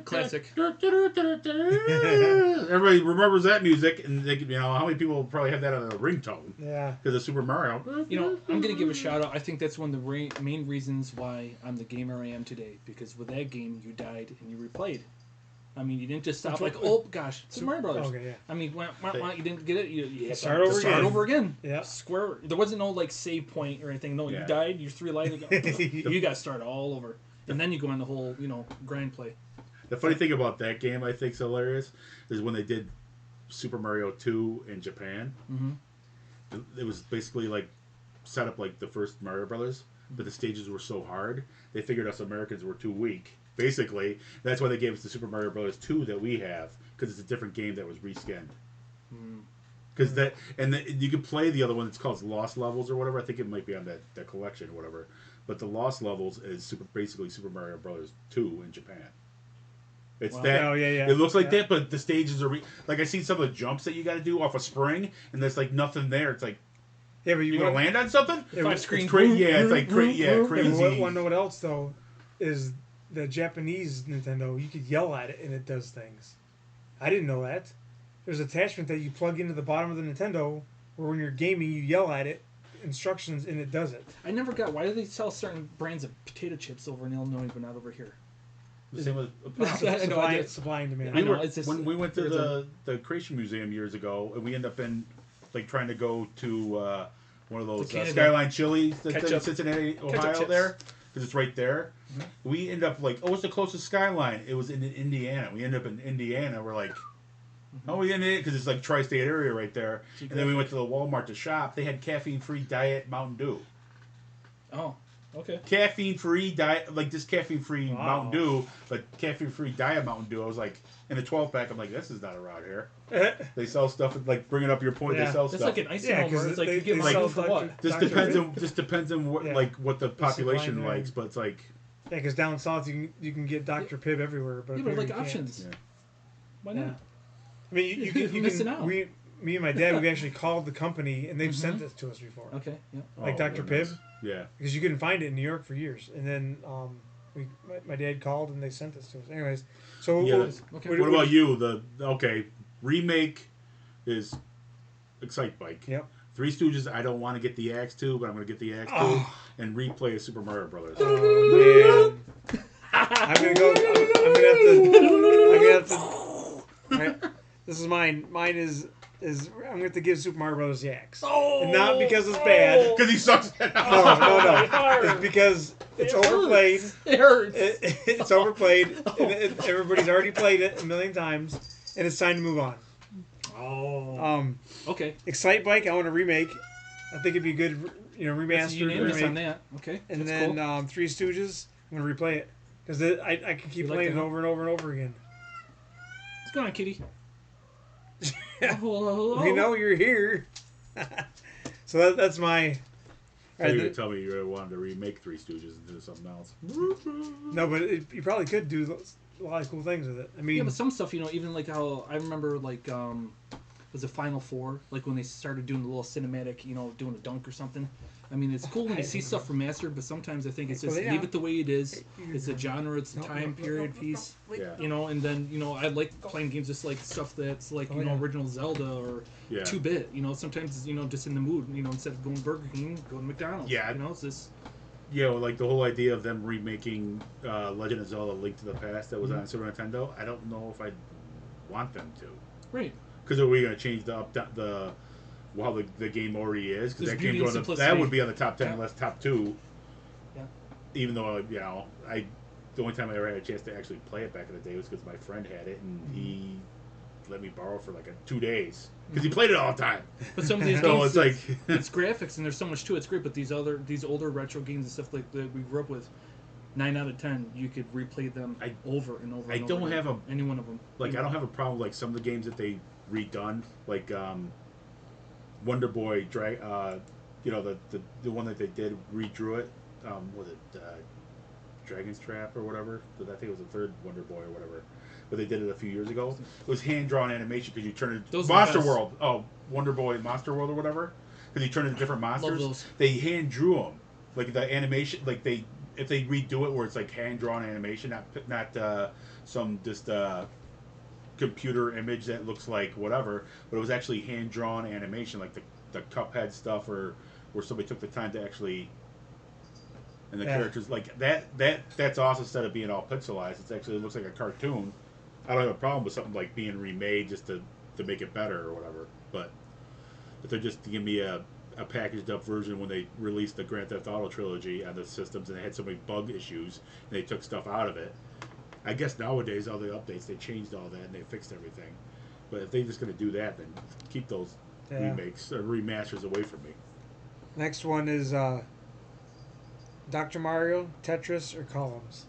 Speaker 1: Classic.
Speaker 3: Everybody remembers that music, and they, how many people probably have that on a ringtone?
Speaker 2: Yeah.
Speaker 3: Because of Super Mario.
Speaker 1: I'm gonna give a shout out. I think that's one of the main reasons why I'm the gamer I am today. Because with that game, you died and you replayed. I mean, you didn't just stop like, oh gosh, Super Mario Brothers.
Speaker 2: Okay, yeah.
Speaker 1: I mean, you didn't get it. You had
Speaker 2: Start over again.
Speaker 1: Yeah. Square. There wasn't no like save point or anything. No, you died. You're 3 lives ago. You got started all over, and then you go on the whole grind play.
Speaker 3: The funny thing about that game I think is hilarious is when they did Super Mario 2 in Japan. Mm-hmm. It was basically like set up like the first Mario Brothers, but the stages were so hard they figured us Americans were too weak. Basically, that's why they gave us the Super Mario Brothers 2 that we have, because it's a different game that was reskinned. Because you can play the other one that's called Lost Levels or whatever. I think it might be on that collection or whatever. But the Lost Levels is basically Super Mario Brothers 2 in Japan. It's that.
Speaker 2: Oh, yeah.
Speaker 3: It looks like that, but the stages are like I seen some of the jumps that you got to do off a spring, and there's like nothing there. It's like,
Speaker 2: yeah, but you
Speaker 3: gonna land on something?
Speaker 1: 5 screen.
Speaker 3: Crazy. Yeah, it's like crazy.
Speaker 2: You want to know what else though? Is the Japanese Nintendo, you could yell at it and it does things. I didn't know that. There's an attachment that you plug into the bottom of the Nintendo where when you're gaming, you yell at it, instructions, and it does it.
Speaker 1: I never got, why do they sell certain brands of potato chips over in Illinois but not over here?
Speaker 3: The same with
Speaker 2: supply and demand.
Speaker 3: When we went to the Creation Museum years ago, and we ended up in like trying to go to one of those Skyline Chili's that's in Cincinnati, Ohio there. Because it's right there. Mm-hmm. We end up like, what's the closest Skyline? It was in Indiana. We end up in Indiana. We're like, we in it because it's like tri-state area right there. And then we went to the Walmart to shop. They had caffeine-free Diet Mountain Dew.
Speaker 1: Oh, okay.
Speaker 3: Caffeine-free Diet, like this caffeine-free Mountain Dew, but caffeine-free Diet Mountain Dew. I was like, in a 12-pack, I'm like, this is not around here. They sell stuff, like bringing up your point, they sell stuff.
Speaker 1: It's like an ice cream. It's like you get like for what?
Speaker 3: This depends on what the population likes, but it's like.
Speaker 2: Yeah, because down south you can get Dr. Pibb everywhere, but
Speaker 1: like options. Yeah. Why not?
Speaker 2: I mean, you can missing out. Me and my dad, we actually called the company and they've sent this to us before.
Speaker 1: Okay. Yeah.
Speaker 2: Like Dr. Pibb.
Speaker 3: Yeah.
Speaker 2: Because you couldn't find it in New York for years, and then my dad called and they sent this to us. Anyways, so
Speaker 3: what about you? Remake is Excite Bike.
Speaker 2: Yep.
Speaker 3: Three Stooges, I don't want to get the Axe 2, but I'm going to get the Axe 2 and replay a Super Mario Brothers.
Speaker 2: Oh, man. I'm going to have to... Right, this is mine. Mine is I'm going to have to give Super Mario Brothers the Axe. And not because it's bad.
Speaker 3: Because he sucks.
Speaker 2: No. It's because it's overplayed.
Speaker 1: It hurts.
Speaker 2: It's overplayed. And everybody's already played it a million times. And it's time to move on.
Speaker 1: Okay.
Speaker 2: Excite Bike, I want to remake. I think it'd be good, remaster.
Speaker 1: Remake. On that. Okay.
Speaker 2: And then cool. Three Stooges, I'm going to replay it. Because I can keep playing it over and over and over again.
Speaker 1: What's going on, kitty?
Speaker 2: Hello. We know you're here. So that's my...
Speaker 3: So you're going to tell me you wanted to remake Three Stooges and do something else.
Speaker 2: No, but you probably could do a lot of cool things with it. I mean...
Speaker 1: Yeah, but some stuff, even like how... I remember, like, was it Final Four? Like when they started doing the little cinematic, doing a dunk or something. I mean, it's cool when you see stuff remastered, but sometimes I think it's just leave it the way it is. It's a genre, it's a time period piece.
Speaker 3: Yeah.
Speaker 1: And then, I like playing games just like stuff that's like, original Zelda or 2-bit. Sometimes, just in the mood, instead of going Burger King, go to McDonald's.
Speaker 3: Yeah.
Speaker 1: It's just...
Speaker 3: like the whole idea of them remaking Legend of Zelda: Link to the Past that was on Super Nintendo. I don't know if I'd want them to.
Speaker 1: Right.
Speaker 3: Because are we going to change how the game already is? Because that game that would be on the top 10 unless top 2.
Speaker 2: Yeah.
Speaker 3: Even though the only time I ever had a chance to actually play it back in the day was because my friend had it and he let me borrow for like 2 days because he played it all the time.
Speaker 1: But some of these games, it's graphics and there's so much to it. It's great, but these older retro games and stuff like that we grew up with, 9 out of 10, you could replay them over and over.
Speaker 3: I don't have
Speaker 1: any one of them.
Speaker 3: I don't have a problem like some of the games that they redone, like Wonder Boy, the one that they did redrew it. Was it Dragon's Trap or whatever? I think it was the third Wonder Boy or whatever. But they did it a few years ago. It was hand drawn animation because you turn it Monster World. Oh, Wonder Boy Monster World or whatever. Because you turn into different monsters. They hand drew them, like the animation, like they if they redo it where it's like hand drawn animation, not some just computer image that looks like whatever, but it was actually hand drawn animation, like the Cuphead stuff, or where somebody took the time to actually. And the characters like that's awesome. Instead of being all pixelized, it looks like a cartoon. I don't have a problem with something like being remade just to make it better or whatever. But if they're just giving me a packaged up version when they released the Grand Theft Auto trilogy on the systems and they had so many bug issues and they took stuff out of it. I guess nowadays all the updates they changed all that and they fixed everything. But if they're just going to do that, then keep those remakes or remasters away from me.
Speaker 2: Next one is Dr. Mario, Tetris, or Columns?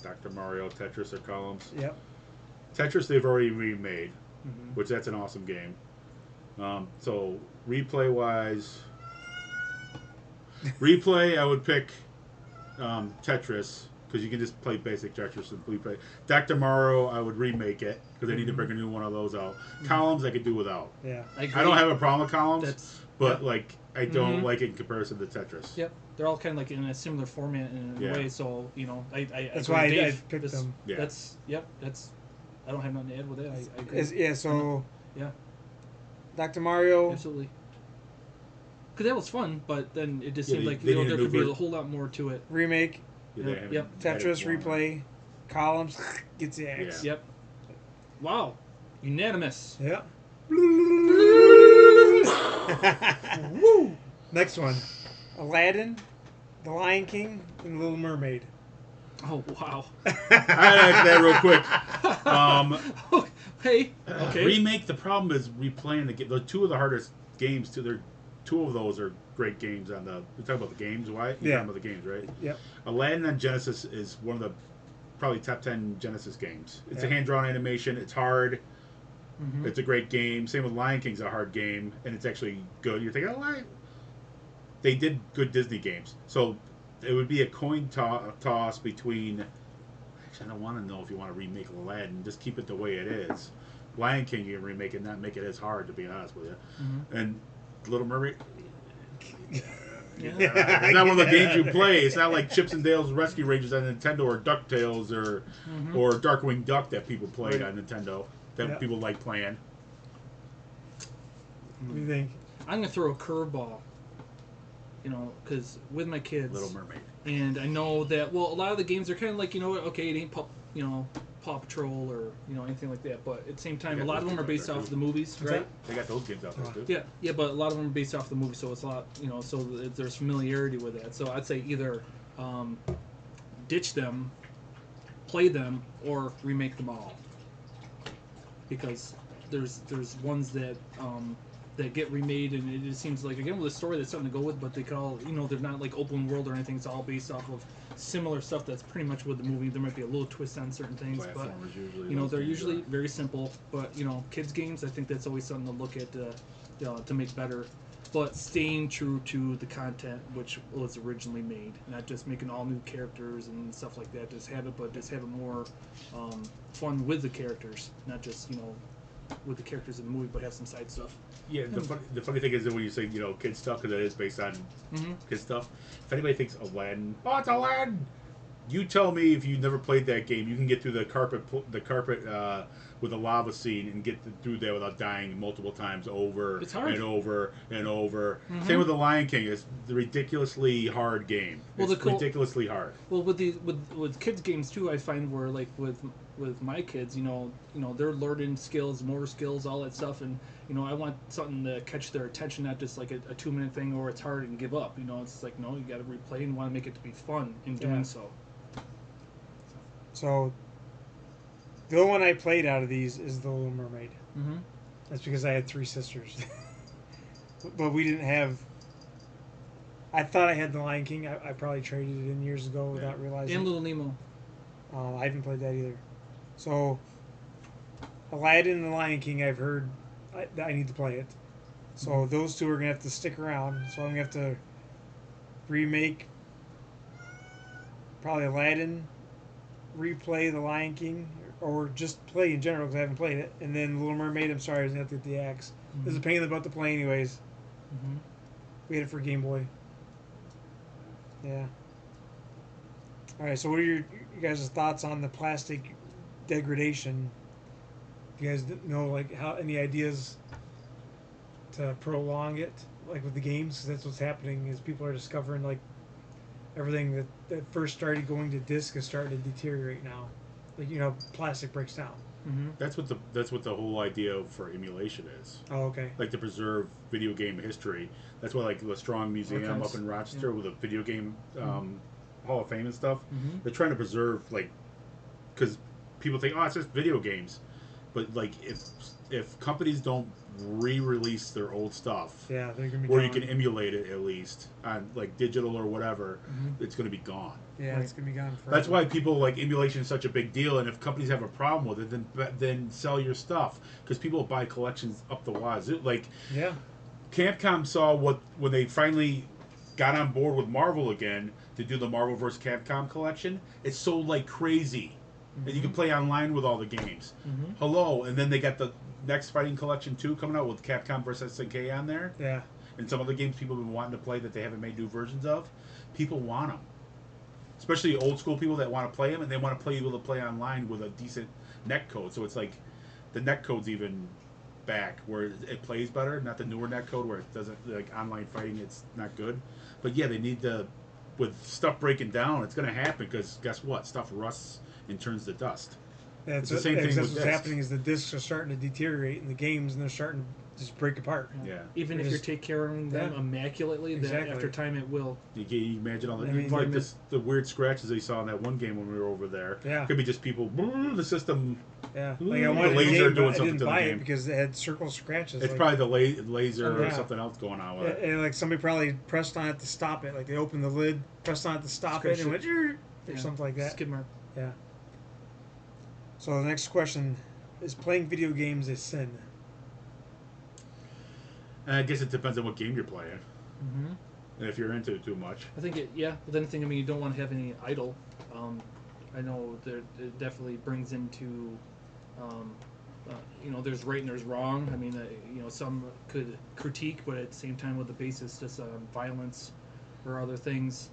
Speaker 3: Dr. Mario, Tetris, or Columns?
Speaker 2: Yep.
Speaker 3: Tetris they've already remade, which that's an awesome game. So replay-wise... I would pick Tetris, because you can just play basic Tetris and replay. Dr. Mario, I would remake it, because they need to bring a new one of those out. Columns, I could do without.
Speaker 2: Yeah.
Speaker 3: I don't have a problem with Columns, but like I don't like it in comparison to Tetris.
Speaker 1: Yep, they're all kind of like in a similar format in a way. So
Speaker 2: that's why I picked them.
Speaker 3: Yeah.
Speaker 1: That's I don't have nothing to add with it. I agree.
Speaker 2: Dr. Mario.
Speaker 1: Absolutely. Because that was fun, but then it just seemed like
Speaker 3: they
Speaker 1: there could be a whole lot more to it.
Speaker 2: Remake.
Speaker 1: Yep.
Speaker 2: Tetris replay. Columns gets the axe.
Speaker 1: Yep. Wow. Unanimous.
Speaker 2: Yep. Woo! Next one. Aladdin, The Lion King, and Little Mermaid.
Speaker 1: Oh, wow.
Speaker 3: I had that real quick.
Speaker 1: Hey. Okay.
Speaker 3: Remake, the problem is replaying the game. The two of the hardest games, two of those are great games on the... We're talking about the games, why? You're talking about the games, right?
Speaker 2: Yep.
Speaker 3: Aladdin on Genesis is one of the probably top 10 Genesis games. It's a hand-drawn animation. It's hard. It's a great game. Same with Lion King's a hard game, and it's actually good. You're thinking, they did good Disney games. So it would be a coin toss between... Actually, I don't want to know if you want to remake Aladdin. Just keep it the way it is. Lion King, you can remake it, not make it as hard, to be honest with you. And Little Mermaid... It's not one of the games you play. It's not like Chips and Dale's Rescue Rangers on Nintendo, or DuckTales, or Darkwing Duck that people played on Nintendo. That people like playing.
Speaker 2: What do you think?
Speaker 1: I'm gonna throw a curveball. Because with my kids,
Speaker 3: Little Mermaid,
Speaker 1: and I know that a lot of the games are kind of like it ain't Paw Patrol or anything like that. But at the same time, a lot of them are based off the movies, right?
Speaker 3: They got those games out there too.
Speaker 1: Yeah, but a lot of them are based off the movie, so it's a lot, so there's familiarity with that. So I'd say either ditch them, play them, or remake them all. Because there's ones that get remade, and it just seems like, again, with a story that's something to go with, but they can all, they're not like open world or anything. It's all based off of similar stuff that's pretty much with the movie. There might be a little twist on certain things, but they're usually very simple. But kids games, I think that's always something to look at to make better, but staying true to the content which was originally made, not just making all new characters and stuff like that. Just have it more fun with the characters, not just with the characters in the movie, but have some side stuff.
Speaker 3: Yeah, the funny thing is that when you say kid stuff, because it is based on kid stuff. If anybody thinks Aladdin, it's Aladdin. You tell me if you never played that game, you can get through the carpet with a lava scene and get through there without dying multiple times over and over and over. Same with the Lion King. It's the ridiculously hard game. It's ridiculously hard.
Speaker 1: Well, with kids games too, I find where like with my kids, they're learning skills, motor skills, all that stuff, and I want something to catch their attention, not just like a 2-minute thing or it's hard and give up. It's like, no, you got to replay and want to make it to be fun in doing so.
Speaker 2: So, the only one I played out of these is The Little Mermaid. That's because I had 3 sisters. But we didn't have... I thought I had The Lion King. I probably traded it in years ago without realizing.
Speaker 1: And Little Nemo.
Speaker 2: I haven't played that either. So, Aladdin and The Lion King, I've heard I need to play it. So, those two are going to have to stick around. So, I'm going to have to remake probably Aladdin, replay The Lion King, or just play in general because I haven't played it. And then Little Mermaid, I'm sorry, I was going to have to get the axe. This is a pain in the butt to play anyways. We had it for Game Boy. Yeah. All right. So, what are you guys' thoughts on the plastic degradation? You guys know like how any ideas to prolong it, like with the games? 'Cause that's what's happening is people are discovering like everything that first started going to disc is starting to deteriorate now. Like plastic breaks down.
Speaker 1: Mm-hmm.
Speaker 3: That's what the whole idea for emulation is.
Speaker 2: Oh, okay.
Speaker 3: Like to preserve video game history. That's why like the Strong Museum
Speaker 1: Archives.
Speaker 3: up in Rochester with the video game Hall of Fame and stuff.
Speaker 1: Mm-hmm.
Speaker 3: They're trying to preserve like because people think it's just video games, but like if companies don't re-release their old stuff,
Speaker 2: Yeah, they're gonna be.
Speaker 3: or
Speaker 2: gone.
Speaker 3: you can emulate it at least on like digital or whatever, it's going to be gone.
Speaker 2: Yeah, it's gonna be gone forever.
Speaker 3: That's why people like emulation is such a big deal, and if companies have a problem with it, then sell your stuff because people buy collections up the wazoo. Like
Speaker 2: Yeah.
Speaker 3: Capcom saw when they finally got on board with Marvel again to do the Marvel vs. Capcom collection. It sold like crazy, and you can play online with all the games. Hello, and then they got the next Fighting Collection 2 coming out with Capcom vs. SNK on there,
Speaker 2: Yeah.
Speaker 3: and some other games people have been wanting to play that they haven't made new versions of. People want them. Especially old school people that want to play them, and they want to be able to play online with a decent netcode. So it's like the netcode's even back where it plays better, not the newer netcode where it doesn't like online fighting. It's not good. But yeah, they need to with stuff breaking down. It's going to happen because guess what? Stuff rusts and turns to dust.
Speaker 2: Yeah,
Speaker 3: It's the same thing
Speaker 2: that's
Speaker 3: with
Speaker 2: what's
Speaker 3: discs.
Speaker 2: happening is the discs are starting to deteriorate in the games, and they're starting to just break apart.
Speaker 3: Yeah.
Speaker 1: Even if you take care of them immaculately, then
Speaker 2: Exactly.
Speaker 1: after time it will.
Speaker 3: You imagine all the
Speaker 2: I mean,
Speaker 3: like the weird scratches they saw in that one game when we were over there.
Speaker 2: Yeah.
Speaker 3: Could be just people. The system.
Speaker 2: Yeah,
Speaker 3: Ooh,
Speaker 2: like I
Speaker 3: the
Speaker 2: wanted
Speaker 3: laser
Speaker 2: the game,
Speaker 3: doing
Speaker 2: but I
Speaker 3: something
Speaker 2: didn't
Speaker 3: to the
Speaker 2: buy
Speaker 3: game.
Speaker 2: it because it had circle scratches.
Speaker 3: It's
Speaker 2: like,
Speaker 3: probably the laser
Speaker 2: Yeah.
Speaker 3: or something else going on with it.
Speaker 2: and like somebody probably pressed on it to stop it. Like they opened the lid, pressed on it to stop it, and went or something like that.
Speaker 1: Skid mark.
Speaker 2: Yeah. So the next question is: playing video games a sin?
Speaker 3: I guess it depends on what game you're playing,
Speaker 1: Mm-hmm.
Speaker 3: and if you're into it too much.
Speaker 1: I think but then the thing, I mean, you don't want to have any idle. I know it definitely brings into, there's right and there's wrong. I mean, some could critique, but at the same time, with the basis just on violence or other things.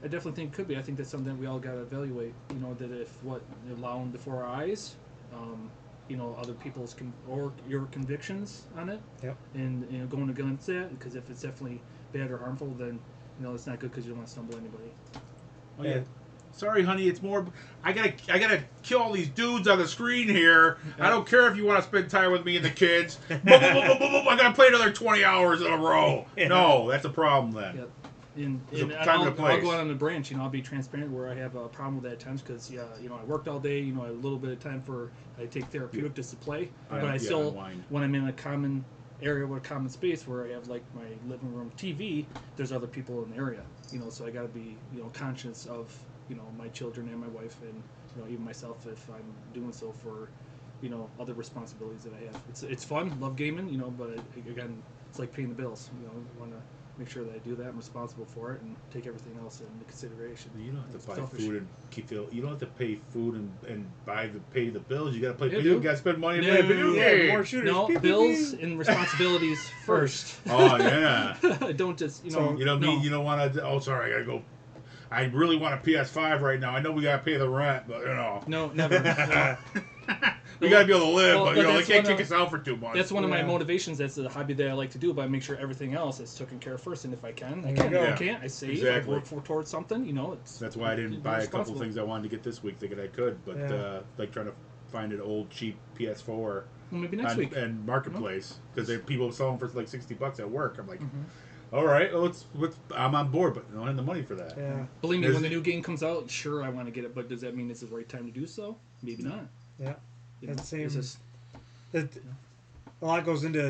Speaker 1: I definitely think it could be. I think that's something that we all got to evaluate. That if allowing before our eyes, other people's or your convictions on it,
Speaker 2: Yep.
Speaker 1: and going against that, because if it's definitely bad or harmful, then it's not good because you don't want to stumble anybody.
Speaker 3: Oh yeah. Sorry, honey. It's more. I gotta kill all these dudes on the screen here. I don't care if you want to spend time with me and the kids. I gotta play another 20 hours in a row.
Speaker 2: Yeah.
Speaker 3: No, that's a problem then.
Speaker 1: Yep. And
Speaker 3: time and a
Speaker 1: I'll
Speaker 3: place.
Speaker 1: go out on the branch. I'll be transparent where I have a problem with that at times because I worked all day. I have a little bit of time I take therapeutic just to play, but I still
Speaker 3: unwind.
Speaker 1: when I'm in a common area with a common space where I have like my living room TV, there's other people in the area. So I got to be conscious of my children and my wife and even myself if I'm doing so for other responsibilities that I have. It's fun, love gaming, but again, it's like paying the bills. I want to make sure that I do that. I'm responsible for it and take everything else into consideration.
Speaker 3: You don't have to
Speaker 1: It's
Speaker 3: buy
Speaker 1: selfish.
Speaker 3: food and you don't have to pay food and pay the bills. You got to play
Speaker 1: Yeah,
Speaker 3: video.
Speaker 1: dude.
Speaker 3: You got to spend money and
Speaker 1: No.
Speaker 3: play video
Speaker 2: Yeah,
Speaker 3: games.
Speaker 2: more shooters.
Speaker 1: No,
Speaker 2: Pew, pew,
Speaker 1: bills
Speaker 2: pew.
Speaker 1: and responsibilities first.
Speaker 3: Oh yeah.
Speaker 1: Don't just
Speaker 3: You don't want to. Oh, sorry, I gotta go. I really want a PS5 right now. I know we gotta pay the rent, but
Speaker 1: No, never.
Speaker 3: we gotta be able to live.
Speaker 1: Well,
Speaker 3: but
Speaker 1: but
Speaker 3: they
Speaker 1: that's
Speaker 3: can't
Speaker 1: one
Speaker 3: kick
Speaker 1: of-
Speaker 3: us out for 2 months.
Speaker 1: That's one of my
Speaker 2: Yeah.
Speaker 1: motivations. That's the hobby that I like to do. But I make sure everything else is taken care of first. And if I can, I
Speaker 2: There
Speaker 1: can.
Speaker 2: you go.
Speaker 1: If I can't, I save.
Speaker 3: Exactly.
Speaker 1: I work towards something. It's.
Speaker 3: That's why I didn't
Speaker 1: be
Speaker 3: buy a couple
Speaker 1: responsible.
Speaker 3: things I wanted to get this week, thinking I could. But
Speaker 2: Yeah.
Speaker 3: like trying to find an old cheap PS4
Speaker 1: Well, maybe next week.
Speaker 3: and marketplace because people sell them for like $60 at work. I'm like,
Speaker 1: Mm-hmm.
Speaker 3: all right, well, I'm on board, but I don't have the money for that.
Speaker 2: Yeah.
Speaker 1: Believe me,
Speaker 3: There's-
Speaker 1: when the new game comes out, sure, I want to get it. But does that mean it's the right time to do so? Maybe not.
Speaker 2: Yeah. That's the same.
Speaker 1: It's just,
Speaker 2: A lot goes into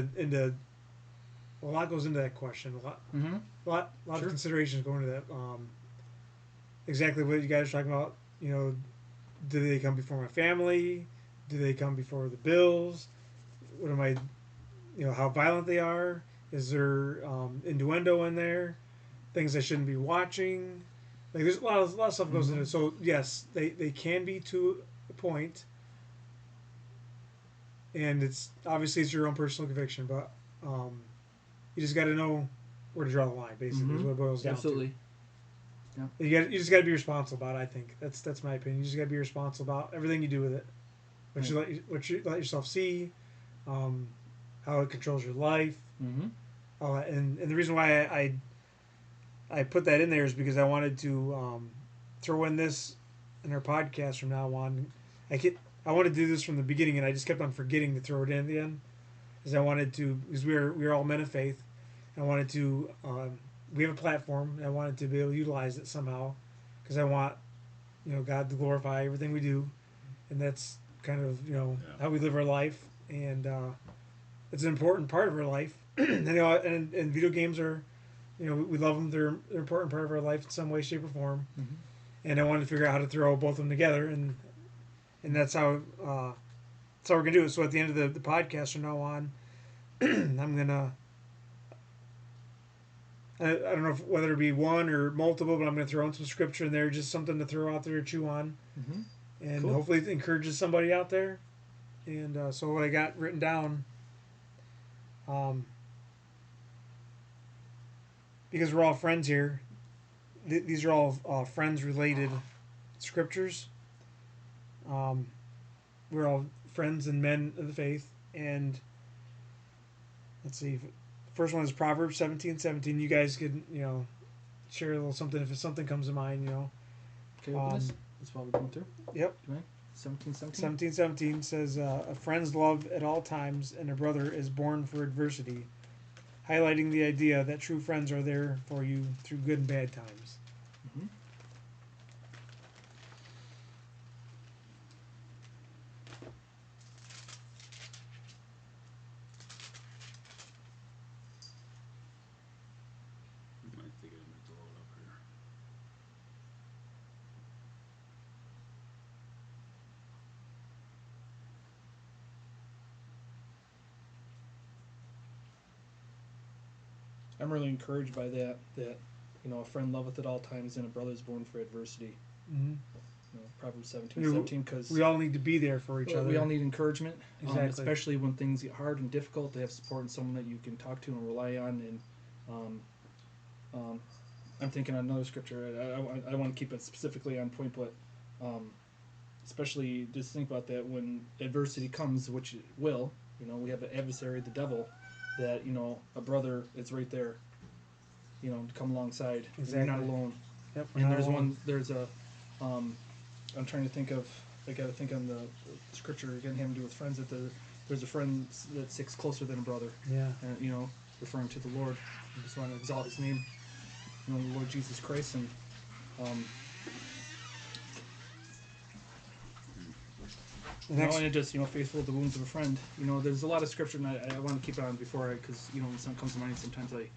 Speaker 2: that question.
Speaker 1: mm-hmm.
Speaker 2: A lot
Speaker 1: Sure.
Speaker 2: of considerations go into that. Exactly what you guys are talking about. Do they come before my family? Do they come before the bills? What am I? How violent they are? Is there innuendo in there? Things I shouldn't be watching? Like there's a lot of stuff goes into it. So yes, they can be to a point, and it's obviously it's your own personal conviction, but You just got to know where to draw the line. Basically, is what it boils down
Speaker 1: Absolutely.
Speaker 2: to. Yeah. You just got to be responsible about it. I think that's my opinion. You just got to be responsible about everything you do with it. What you let yourself see, how it controls your life, all that. And the reason why I put that in there is because I wanted to throw in this in our podcast from now on. I wanted to do this from the beginning, and I just kept on forgetting to throw it in at the end, because I wanted to, because we're all men of faith. I wanted to. We have a platform, and I wanted to be able to utilize it somehow, because I want, God to glorify everything we do, and that's kind of how we live our life, and it's an important part of our life. and video games are, we love them. They're an important part of our life in some way, shape, or form. And I wanted to figure out how to throw both of them together, and that's how we're gonna do it. So at the end of the podcast from now on, I'm gonna. I don't know whether it be one or multiple, but I'm going to throw in some scripture in there, just something to throw out there to chew on. And hopefully it encourages somebody out there. And so what I got written down, because we're all friends here, these are all friends-related scriptures. We're all friends and men of the faith. And let's see. First one is Proverbs 17:17. You guys could, share a little something if something comes to mind,
Speaker 1: Okay, that's what we're going through.
Speaker 2: Yep.
Speaker 1: 17:17.
Speaker 2: 17:17 says, a friend's love at all times, and a brother is born for adversity, highlighting the idea that true friends are there for you through good and bad times.
Speaker 1: I'm really encouraged by that a friend loveth at all times and a brother is born for adversity. Proverbs 17:17, because
Speaker 2: we all need to be there for each other.
Speaker 1: We all need encouragement,
Speaker 2: exactly.
Speaker 1: Especially when things get hard and difficult. To have support and someone that you can talk to and rely on. And I'm thinking on another scripture. I don't want to keep it specifically on point, but especially just think about that when adversity comes, which it will. We have an adversary, the devil. That a brother is right there, to come alongside.
Speaker 2: Exactly.
Speaker 1: You're not alone.
Speaker 2: Yep.
Speaker 1: And there's a, I'm trying to think of. I got to think on the scripture again, having to do with friends. That there's a friend that sticks closer than a brother.
Speaker 2: Yeah.
Speaker 1: And referring to the Lord. I just want to exalt His name. The Lord Jesus Christ, and and it just faithful to the wounds of a friend. There's a lot of scripture, and I want to keep it on before because when something comes to mind, sometimes a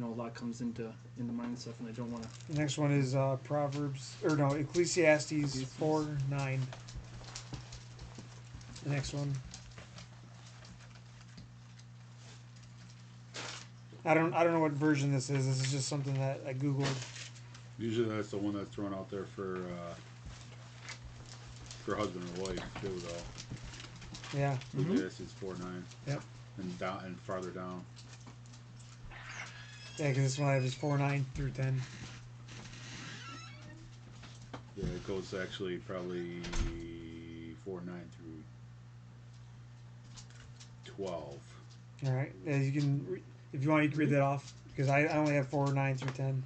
Speaker 1: lot comes into mind and stuff, and I don't want to.
Speaker 2: The next one is Ecclesiastes 4:9. The next one. I don't know what version this is. This is just something that I googled.
Speaker 3: Usually that's the one that's thrown out there for husband and wife too, though.
Speaker 2: Yeah.
Speaker 3: Ecclesiastes 4:9.
Speaker 2: Yep.
Speaker 3: And down and farther down.
Speaker 2: Yeah, because this one I have is 4:9 through 10.
Speaker 3: Yeah, it goes actually probably 4:9 through 12.
Speaker 2: All right. Yeah, you can, if you want, you can read that off because I only have 4:9 through 10.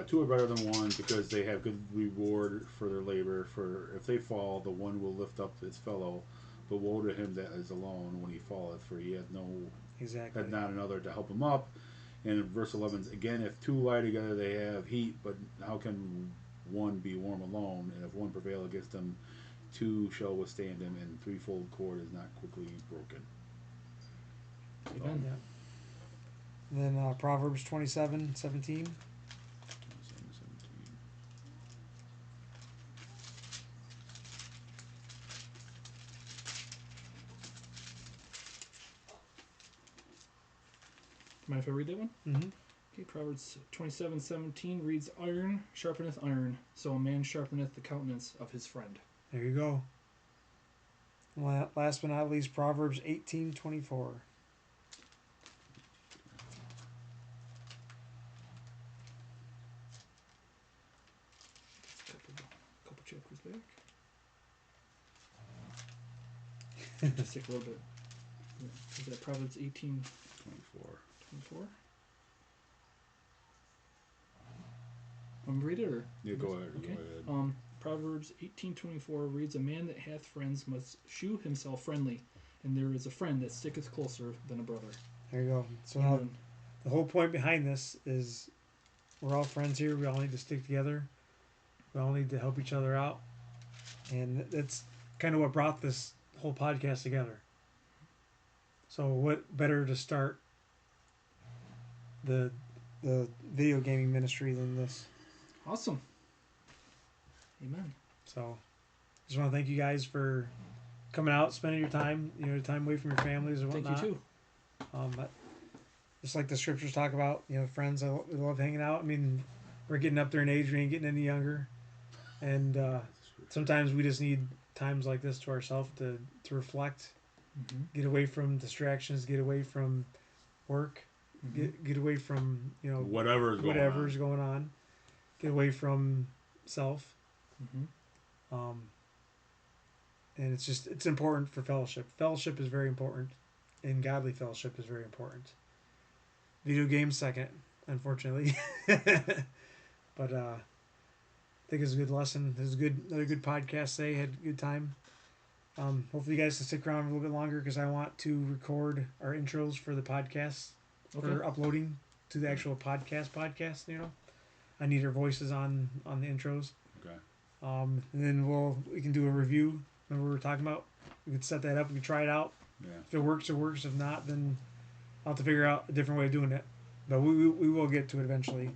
Speaker 3: Two are better than one because they have good reward for their labor. For if they fall, the one will lift up his fellow. But woe to him that is alone when he falleth, for he had not another to help him up. And in verse 11, again, if two lie together, they have heat. But how can one be warm alone? And if one prevail against him, two shall withstand him. And threefold cord is not quickly broken.
Speaker 2: Amen. Yeah. And then Proverbs 27:17.
Speaker 1: Mind if I read that one?
Speaker 2: Mm-hmm.
Speaker 1: Okay, Proverbs 27:17 reads, "Iron sharpeneth iron, so a man sharpeneth the countenance of his friend."
Speaker 2: There you go. Last but not least, Proverbs 18:24.
Speaker 1: quick. Just take a little bit. Is that Proverbs 18:24? 24. Want me to read it, or?
Speaker 3: Yeah, go ahead.
Speaker 1: Okay.
Speaker 3: Go ahead.
Speaker 1: Proverbs 18:24 reads, "A man that hath friends must shew himself friendly, and there is a friend that sticketh closer than a brother."
Speaker 2: There you go. So now, the whole point behind this is we're all friends here. We all need to stick together. We all need to help each other out. And that's kind of what brought this whole podcast together. So what better to start the video gaming ministry than this?
Speaker 1: Awesome. Amen.
Speaker 2: So just want to thank you guys for coming out, spending your time, time away from your families and whatnot.
Speaker 1: Thank you too.
Speaker 2: But just like the scriptures talk about, friends, we love hanging out. I mean, we're getting up there in age, we ain't getting any younger. And sometimes we just need times like this to ourselves to reflect, get away from distractions, get away from work, get away from, whatever's going on, get away from self. And it's important for fellowship. Fellowship is very important, and godly fellowship is very important. Video games second, unfortunately. But I think it's a good lesson. It was another good podcast today. Had a good time. Hopefully you guys can stick around a little bit longer because I want to record our intros for the podcast for uploading to the actual podcast. I need our voices on the intros.
Speaker 3: Okay.
Speaker 2: And then we can do a review. Remember we were talking about? We could set that up. We could try it out.
Speaker 3: Yeah.
Speaker 2: If it works, it works. If not, then I'll have to figure out a different way of doing it. But we will get to it eventually.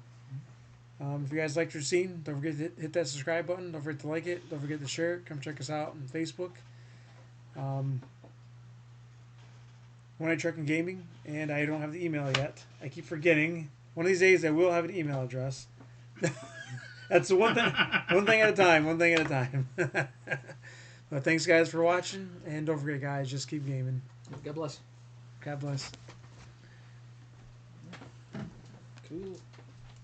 Speaker 2: If you guys liked your scene, don't forget to hit that subscribe button. Don't forget to like it. Don't forget to share it. Come check us out on Facebook. One Night Truckin' Gaming, and I don't have the email yet. I keep forgetting. One of these days I will have an email address. That's the one thing. One thing at a time. One thing at a time. But thanks, guys, for watching, and don't forget, guys, just keep gaming.
Speaker 1: God bless.
Speaker 2: God bless.
Speaker 1: Cool.